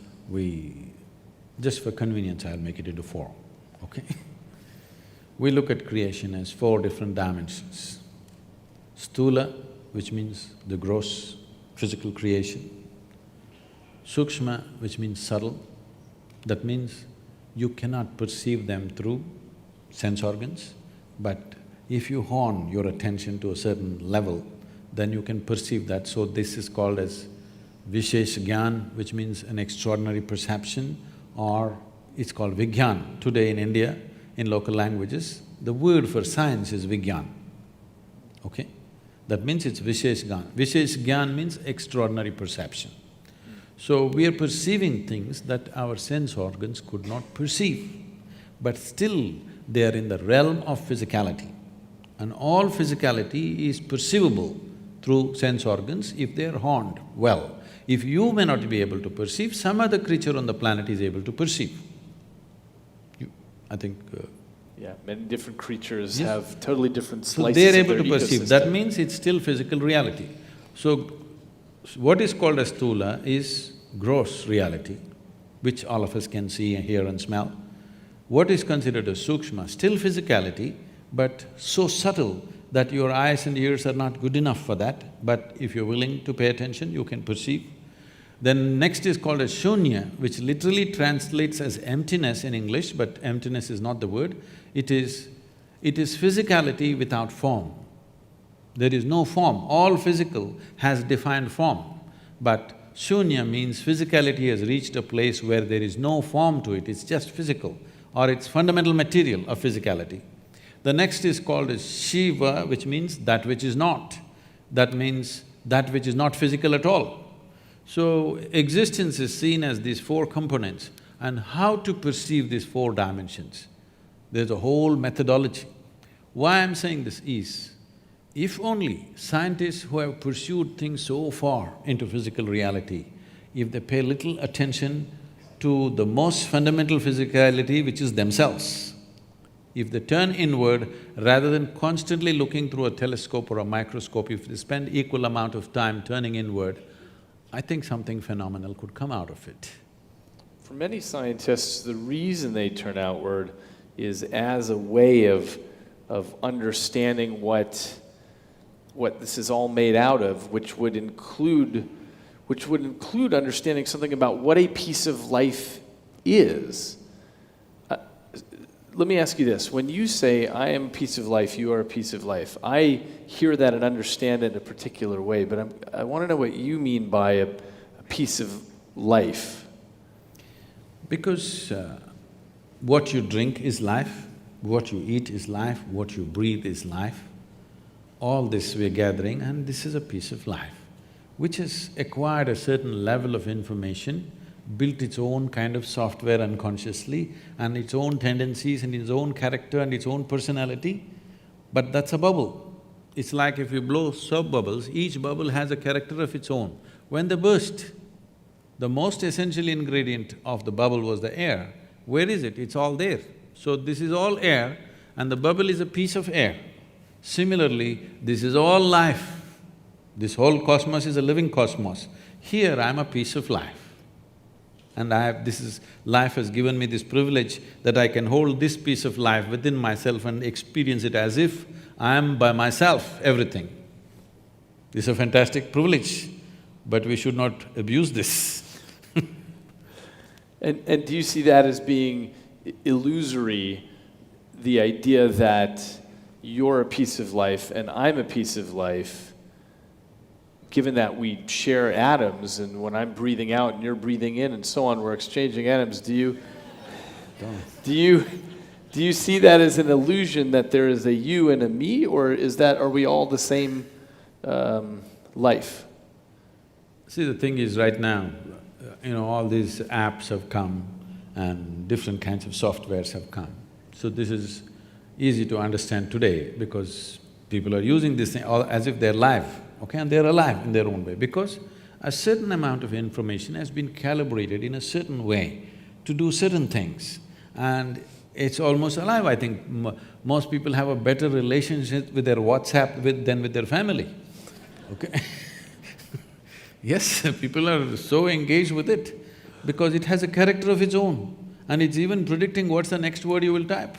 just for convenience I'll make it into four, okay? We look at creation as four different dimensions. Sthula, which means the gross physical creation. Sukshma, which means subtle. That means you cannot perceive them through sense organs, but if you hone your attention to a certain level, then you can perceive that. So this is called as Vishesh Gyan, which means an extraordinary perception, or it's called Vigyan. Today in India, in local languages, the word for science is Vigyan, okay? That means it's Vishesh Gyan. Vishesh Gyan means extraordinary perception. So we are perceiving things that our sense organs could not perceive, but still they are in the realm of physicality. And all physicality is perceivable through sense organs if they are honed well. If you may not be able to perceive, some other creature on the planet is able to perceive. I think… Yeah, many different creatures Yes. have totally different So slices they're of able their to perceive, ecosystem. that means it's still physical reality. So, what is called as sthula is gross reality, which all of us can see, hear and smell. What is considered as sukshma, still physicality, but so subtle that your eyes and ears are not good enough for that, but if you're willing to pay attention, you can perceive. Then next is called as shunya, which literally translates as emptiness in English, but emptiness is not the word. It is physicality without form. There is no form. All physical has defined form, but shunya means physicality has reached a place where there is no form to it, it's just physical. or its fundamental material of physicality. The next is called as Shiva, which means that which is not. That means that which is not physical at all. So, existence is seen as these four components, and how to perceive these four dimensions. There's a whole methodology. Why I'm saying this is, if only scientists who have pursued things so far into physical reality, if they pay little attention to the most fundamental physicality, which is themselves, if they turn inward rather than constantly looking through a telescope or a microscope, if they spend equal amount of time turning inward, I think something phenomenal could come out of it. For many scientists, the reason they turn outward is as a way of understanding what this is all made out of, which would include understanding something about what a piece of life is. Let me ask you this. When you say, I am a piece of life, you are a piece of life, I hear that and understand it in a particular way, but I want to know what you mean by a piece of life. Because what you drink is life, what you eat is life, what you breathe is life. All this we're gathering, and this is a piece of life, which has acquired a certain level of information, built its own kind of software unconsciously, and its own tendencies and its own character and its own personality, but that's a bubble. It's like if you blow soap bubbles, each bubble has a character of its own. When they burst, the most essential ingredient of the bubble was the air. Where is it? It's all there. So this is all air and the bubble is a piece of air. Similarly, this is all life. This whole cosmos is a living cosmos. Here I'm a piece of life. And life has given me this privilege that I can hold this piece of life within myself and experience it as if I am by myself everything. This is a fantastic privilege, but we should not abuse this. And do you see that as being illusory, the idea that you're a piece of life and I'm a piece of life, given that we share atoms, and when I'm breathing out and you're breathing in and so on, we're exchanging atoms, do you see that as an illusion that there is a you and a me, or are we all the same life? See, the thing is right now, all these apps have come and different kinds of softwares have come. So this is easy to understand today because people are using this thing all as if they're live, okay? And they're alive in their own way because a certain amount of information has been calibrated in a certain way to do certain things, and it's almost alive. I think most people have a better relationship with their WhatsApp than with their family, okay? Yes, people are so engaged with it because it has a character of its own and it's even predicting what's the next word you will type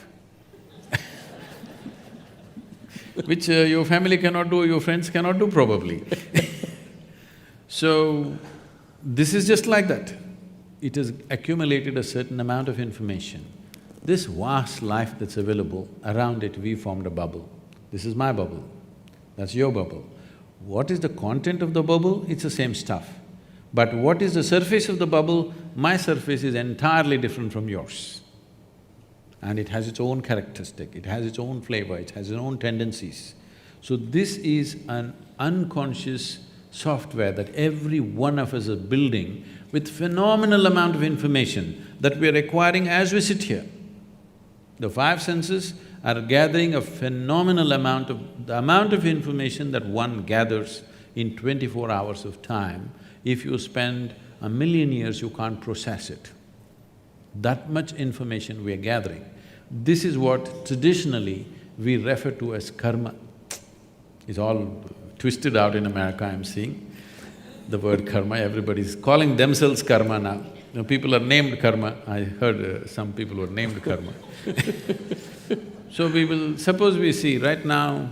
which your family cannot do, your friends cannot do probably. So, this is just like that. It has accumulated a certain amount of information. This vast life that's available, around it we formed a bubble. This is my bubble, that's your bubble. What is the content of the bubble? It's the same stuff. But what is the surface of the bubble? My surface is entirely different from yours. And it has its own characteristic, it has its own flavor, it has its own tendencies. So this is an unconscious software that every one of us is building with phenomenal amount of information that we are acquiring as we sit here. The five senses are gathering a phenomenal amount of information that one gathers in 24 hours of time. If you spend 1,000,000 years, you can't process it. That much information we are gathering. This is what traditionally we refer to as karma. It's all twisted out in America, I'm seeing. The word karma, everybody's calling themselves karma now. People are named karma. I heard some people were named karma. So suppose we see right now,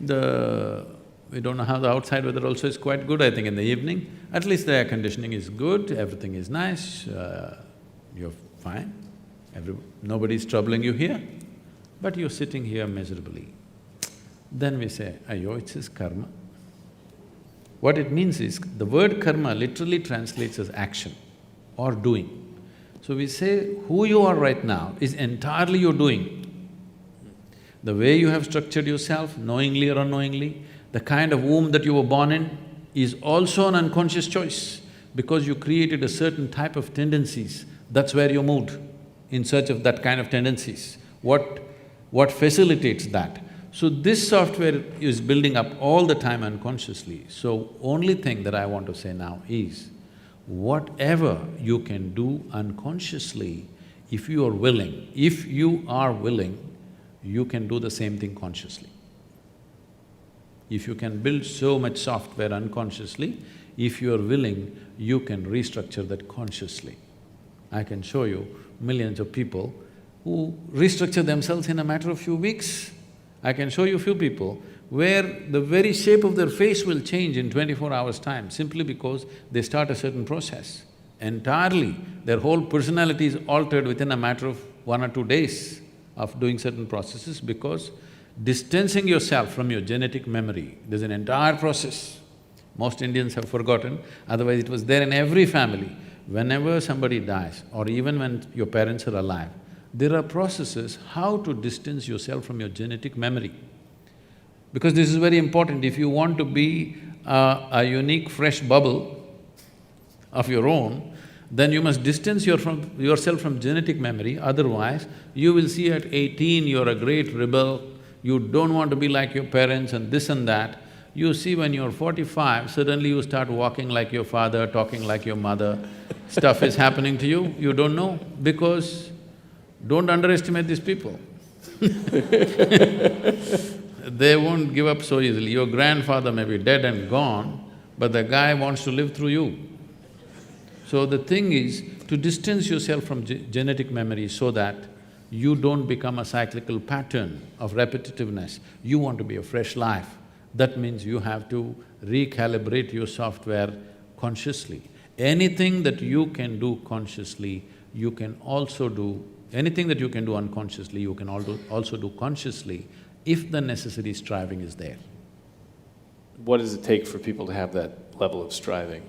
we don't know how the outside weather also is quite good, I think in the evening. At least the air conditioning is good, everything is nice, you're fine. Nobody's troubling you here, but you're sitting here miserably. Then we say, "Ayo, it's his karma." What it means is, the word karma literally translates as action or doing. So we say, who you are right now is entirely your doing. The way you have structured yourself, knowingly or unknowingly, the kind of womb that you were born in is also an unconscious choice because you created a certain type of tendencies, that's where you moved, in search of that kind of tendencies. What facilitates that? So this software is building up all the time unconsciously. So only thing that I want to say now is, whatever you can do unconsciously, if you are willing, you can do the same thing consciously. If you can build so much software unconsciously, if you are willing, you can restructure that consciously. I can show you millions of people who restructure themselves in a matter of few weeks. I can show you few people where the very shape of their face will change in 24 hours' time simply because they start a certain process. Entirely, their whole personality is altered within a matter of 1 or 2 days of doing certain processes because distancing yourself from your genetic memory, there's an entire process. Most Indians have forgotten, otherwise it was there in every family. Whenever somebody dies or even when your parents are alive, there are processes how to distance yourself from your genetic memory. Because this is very important, if you want to be a unique fresh bubble of your own, then you must distance yourself from genetic memory, otherwise you will see at 18 you're a great rebel, you don't want to be like your parents and this and that. You see when you're 45, suddenly you start walking like your father, talking like your mother, stuff is happening to you, you don't know, because don't underestimate these people. They won't give up so easily. Your grandfather may be dead and gone, but the guy wants to live through you. So the thing is to distance yourself from genetic memory so that you don't become a cyclical pattern of repetitiveness. You want to be a fresh life. That means you have to recalibrate your software consciously. Anything that you can do consciously, you can also do… anything that you can do unconsciously, you can also do consciously if the necessary striving is there. What does it take for people to have that level of striving?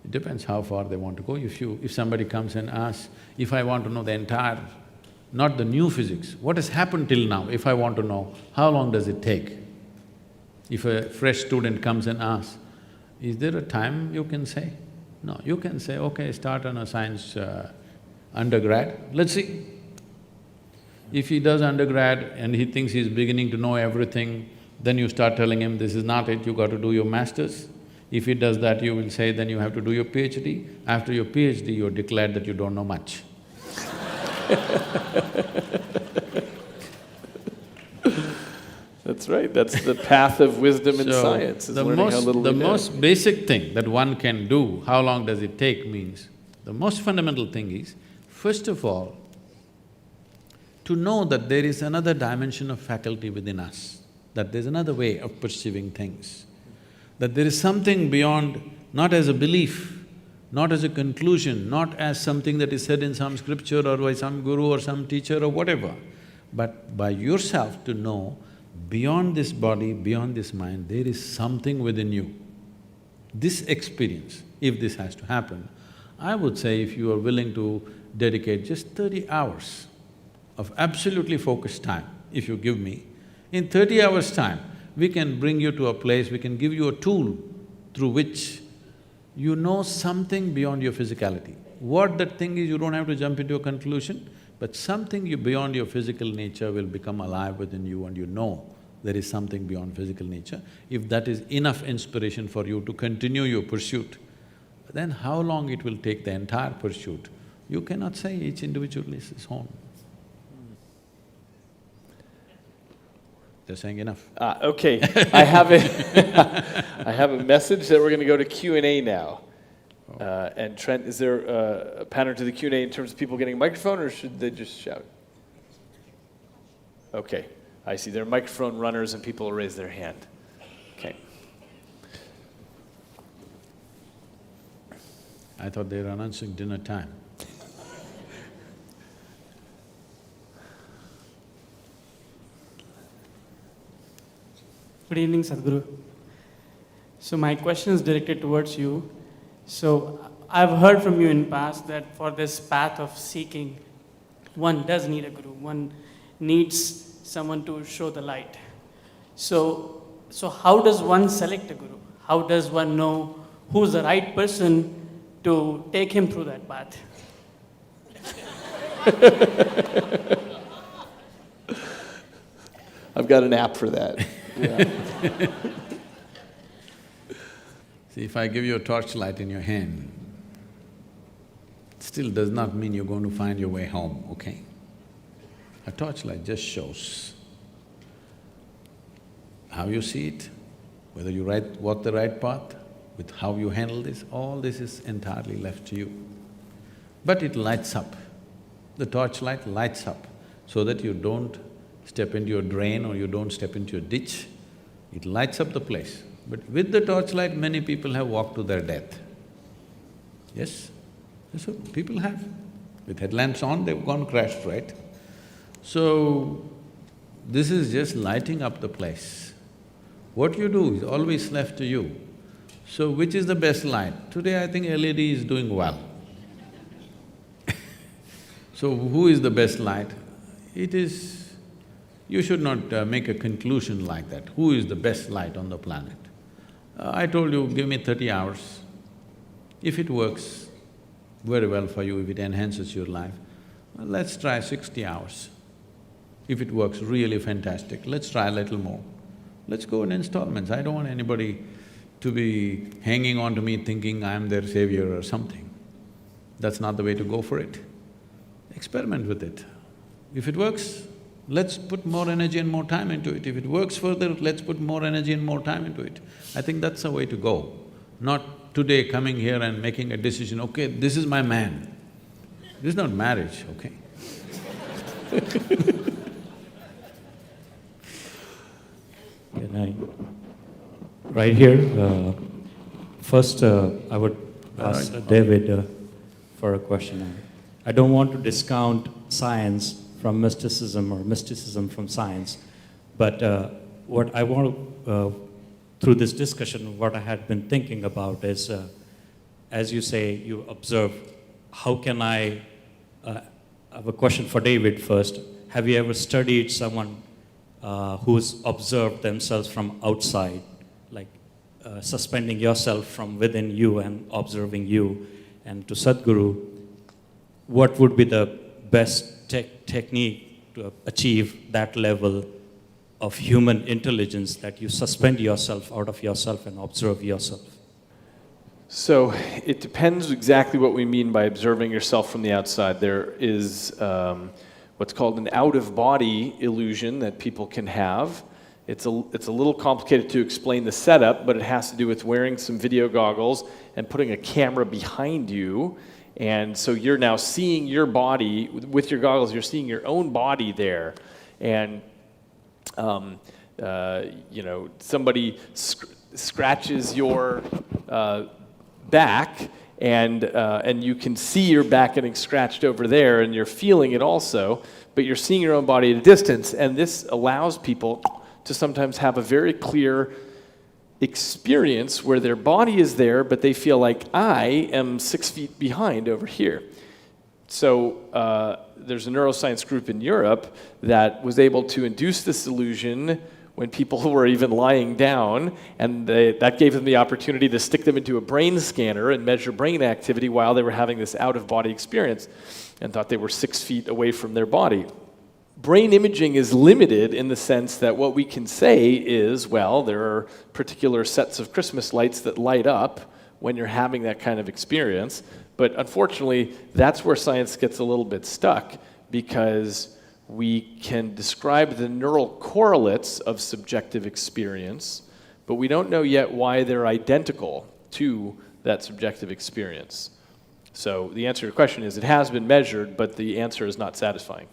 It depends how far they want to go. If somebody comes and asks, if I want to know the entire… not the new physics, what has happened till now, if I want to know, how long does it take? If a fresh student comes and asks, is there a time you can say? No, you can say, okay, start on a science undergrad, let's see. If he does undergrad and he thinks he's beginning to know everything, then you start telling him, this is not it, you got to do your masters. If he does that, you will say, then you have to do your PhD. After your PhD, you're declared that you don't know much. That's right, that's the path of wisdom and science, is learning how little we know. The most basic thing that one can do, how long does it take means, the most fundamental thing is, first of all, to know that there is another dimension of faculty within us, that there's another way of perceiving things, that there is something beyond, not as a belief, not as a conclusion, not as something that is said in some scripture or by some guru or some teacher or whatever, but by yourself to know, beyond this body, beyond this mind, there is something within you. This experience, if this has to happen, I would say if you are willing to dedicate just 30 hours of absolutely focused time, if you give me, in 30 hours' time, we can bring you to a place, we can give you a tool through which you know something beyond your physicality. What that thing is, you don't have to jump into a conclusion, but something beyond your physical nature will become alive within you and you know there is something beyond physical nature. If that is enough inspiration for you to continue your pursuit, then how long it will take the entire pursuit, you cannot say, each individual is his own. They're saying enough. Okay, I have a… I have a message that we're going to go to Q&A now. And Trent, is there a pattern to the Q&A in terms of people getting a microphone, or should they just shout? Okay, I see. There are microphone runners and people will raise their hand. Okay. I thought they were announcing dinner time. Good evening, Sadhguru. So my question is directed towards you. So I've heard from you in past that for this path of seeking, one does need a guru. One needs someone to show the light. So how does one select a guru? How does one know who's the right person to take him through that path? I've got an app for that. Yeah. See, if I give you a torchlight in your hand, it still does not mean you're going to find your way home, okay? A torchlight just shows how you see it, whether you walk the right path, with how you handle this, all this is entirely left to you. But it lights up. The torchlight lights up so that you don't step into a drain or you don't step into a ditch. It lights up the place. But with the torchlight, many people have walked to their death. Yes? So people have. With headlamps on, they've gone crashed, right? So, this is just lighting up the place. What you do is always left to you. So, which is the best light? Today I think LED is doing well. So, who is the best light? It is… you should not make a conclusion like that, who is the best light on the planet. I told you, give me 30 hours. If it works very well for you, if it enhances your life, well, let's try 60 hours. If it works really fantastic, let's try a little more. Let's go in installments. I don't want anybody to be hanging on to me thinking I'm their savior or something. That's not the way to go for it. Experiment with it. If it works, let's put more energy and more time into it. If it works further, let's put more energy and more time into it. I think that's the way to go. Not today coming here and making a decision, okay, this is my man. This is not marriage, okay? Can I… right here, first I would ask David for a question. I don't want to discount science from mysticism or mysticism from science, but what I want to, through this discussion, what I had been thinking about is, as you say, you observe, how can I… I have a question for David first. Have you ever studied someone who's observed themselves from outside, like suspending yourself from within you and observing you? And to Sadhguru, what would be the best technique to achieve that level of human intelligence, that you suspend yourself out of yourself and observe yourself? So, it depends exactly what we mean by observing yourself from the outside. There is what's called an out-of-body illusion that people can have. It's a little complicated to explain the setup, but it has to do with wearing some video goggles and putting a camera behind you. And so you're now seeing your body, with your goggles, you're seeing your own body there. And, you know, somebody scratches your back, and you can see your back getting scratched over there, and you're feeling it also, but you're seeing your own body at a distance. And this allows people to sometimes have a very clear experience where their body is there, but they feel like, I am 6 feet behind over here. So there's a neuroscience group in Europe that was able to induce this illusion when people were even lying down, and that gave them the opportunity to stick them into a brain scanner and measure brain activity while they were having this out-of-body experience, and thought they were 6 feet away from their body. Brain imaging is limited in the sense that what we can say is, well, there are particular sets of Christmas lights that light up when you're having that kind of experience, but unfortunately, that's where science gets a little bit stuck, because we can describe the neural correlates of subjective experience, but we don't know yet why they're identical to that subjective experience. So the answer to your question is, it has been measured, but the answer is not satisfying.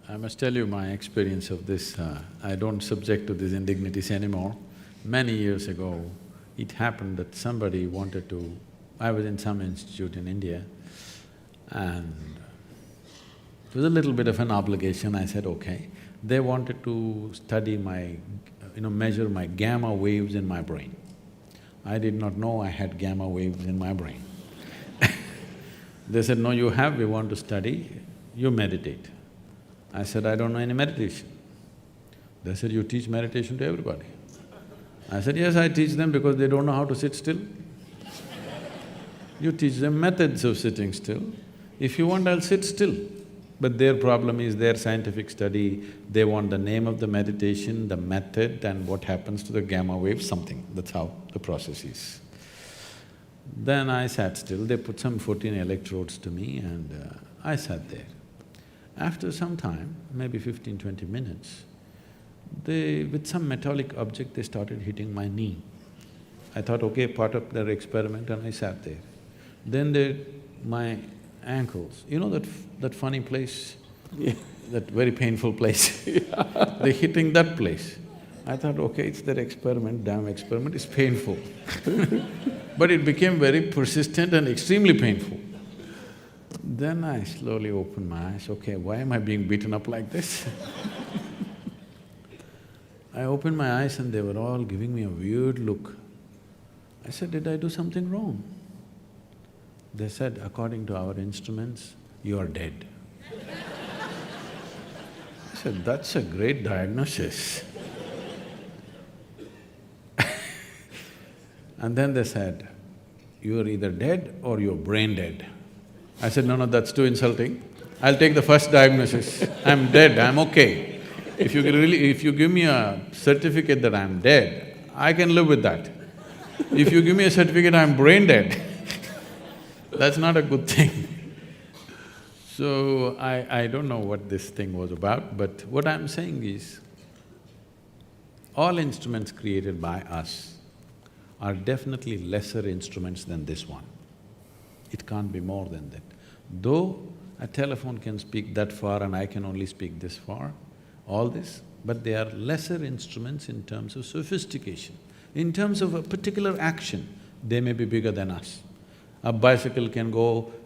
I must tell you my experience of this. I don't subject to these indignities anymore. Many years ago, it happened that somebody wanted to… I was in some institute in India, and it was a little bit of an obligation. I said, okay. They wanted to study my… measure my gamma waves in my brain. I did not know I had gamma waves in my brain. They said, no, you have, we want to study, you meditate. I said, I don't know any meditation. They said, you teach meditation to everybody. I said, yes, I teach them because they don't know how to sit still. You teach them methods of sitting still. If you want, I'll sit still. But their problem is their scientific study, they want the name of the meditation, the method and what happens to the gamma wave, something. That's how the process is. Then I sat still, they put some 14 electrodes to me and I sat there. After some time, maybe 15–20 minutes, with some metallic object, they started hitting my knee. I thought, okay, part of their experiment, and I sat there. Then my ankles, you know that funny place? Yeah. That very painful place? They're hitting that place. I thought, okay, it's their experiment, damn experiment, it's painful. But it became very persistent and extremely painful. Then I slowly opened my eyes, okay, why am I being beaten up like this? I opened my eyes and they were all giving me a weird look. I said, did I do something wrong? They said, according to our instruments, you are dead. I said, that's a great diagnosis. And then they said, you are either dead or you're brain dead. I said, no, that's too insulting. I'll take the first diagnosis. I'm dead, I'm okay. If you give me a certificate that I'm dead, I can live with that. If you give me a certificate I'm brain dead, that's not a good thing. So I don't know what this thing was about, but what I'm saying is, all instruments created by us are definitely lesser instruments than this one. It can't be more than that. Though a telephone can speak that far and I can only speak this far, all this, but they are lesser instruments in terms of sophistication. In terms of a particular action, they may be bigger than us. A bicycle can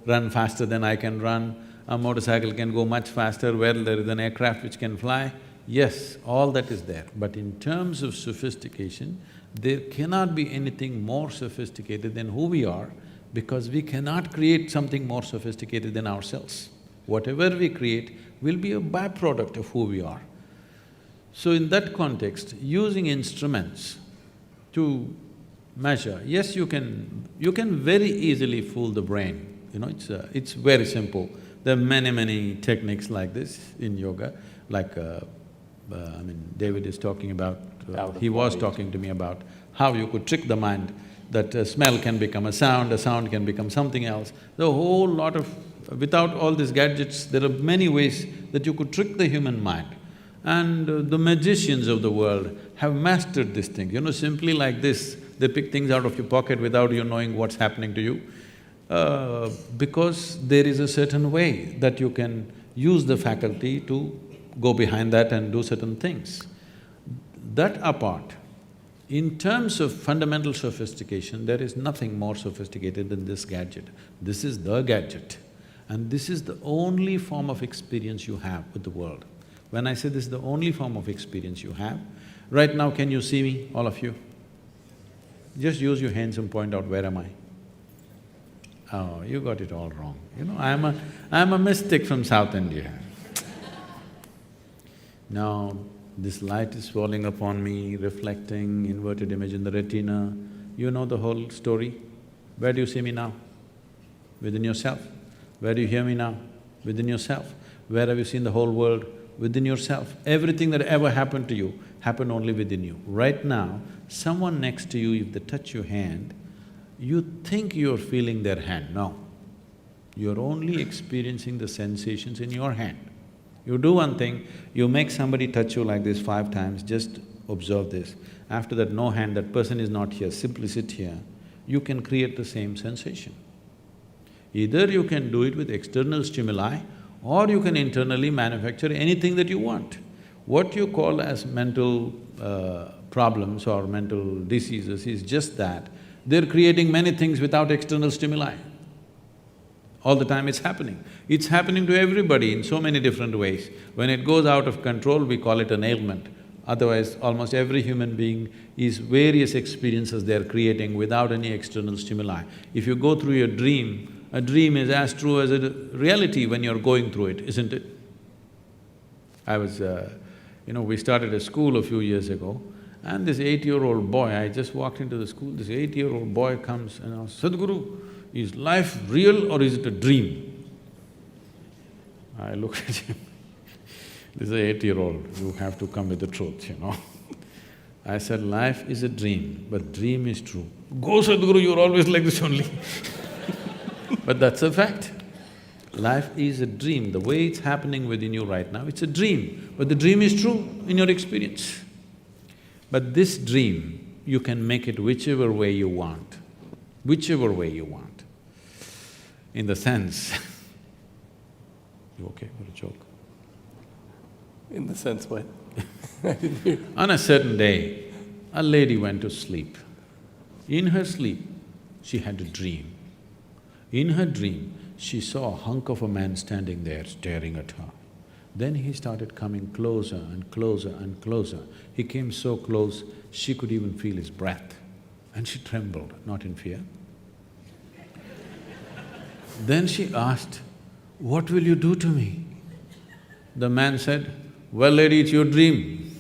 run faster than I can run, a motorcycle can go much faster, where there is an aircraft which can fly. Yes, all that is there, but in terms of sophistication, there cannot be anything more sophisticated than who we are, because we cannot create something more sophisticated than ourselves. Whatever we create will be a byproduct of who we are. So in that context, using instruments to measure, yes, you can very easily fool the brain, you know, it's very simple. There are many techniques like this in yoga, like David is talking about, he was talking to me about how you could trick the mind, that a smell can become a sound can become something else. The whole lot of… without all these gadgets, there are many ways that you could trick the human mind. And the magicians of the world have mastered this thing, you know, simply like this, they pick things out of your pocket without you knowing what's happening to you. Because there is a certain way that you can use the faculty to go behind that and do certain things. That apart, in terms of fundamental sophistication, there is nothing more sophisticated than this gadget. This is the gadget, and this is the only form of experience you have with the world. When I say this is the only form of experience you have, right now can you see me, all of you? Just use your hands and point out, where am I? Oh, you got it all wrong. You know, I'm a mystic from South India. Now, this light is falling upon me, reflecting, inverted image in the retina. You know the whole story. Where do you see me now? Within yourself. Where do you hear me now? Within yourself. Where have you seen the whole world? Within yourself. Everything that ever happened to you happened only within you. Right now, someone next to you, if they touch your hand, you think you're feeling their hand. No. You're only experiencing the sensations in your hand. You do one thing, you make somebody touch you like this 5 times, just observe this. After that, no hand, that person is not here, simply sit here. You can create the same sensation. Either you can do it with external stimuli, or you can internally manufacture anything that you want. What you call as mental problems or mental diseases is just that they're creating many things without external stimuli. All the time it's happening. It's happening to everybody in so many different ways. When it goes out of control, we call it an ailment. Otherwise, almost every human being is various experiences they are creating without any external stimuli. If you go through your dream, a dream is as true as a reality when you're going through it, isn't it? We started a school a few years ago, and this 8-year-old boy, I just walked into the school, this 8-year-old boy comes and asks, "Sadhguru, is life real or is it a dream?" I looked at him, this is an 8-year-old, you have to come with the truth, I said, "Life is a dream, but dream is true." "Go, Sadhguru, you're always like this only." But that's a fact. Life is a dream, the way it's happening within you right now, it's a dream, but the dream is true in your experience. But this dream, you can make it whichever way you want, whichever way you want. In the sense you okay for a joke? In the sense what? On a certain day, a lady went to sleep. In her sleep, she had a dream. In her dream, she saw a hunk of a man standing there staring at her. Then he started coming closer and closer and closer. He came so close, she could even feel his breath. And she trembled, not in fear. Then she asked, "What will you do to me?" The man said, "Well, lady, it's your dream."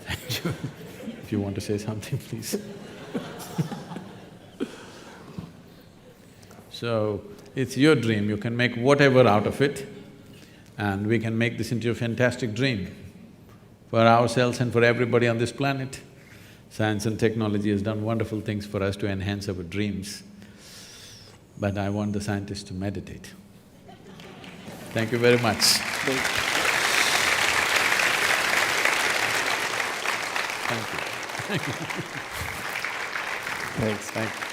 Thank you. If you want to say something, please. So, it's your dream, you can make whatever out of it, and we can make this into a fantastic dream for ourselves and for everybody on this planet. Science and technology has done wonderful things for us to enhance our dreams, but I want the scientists to meditate. Thank you very much. Thank you. Thanks. Thank you.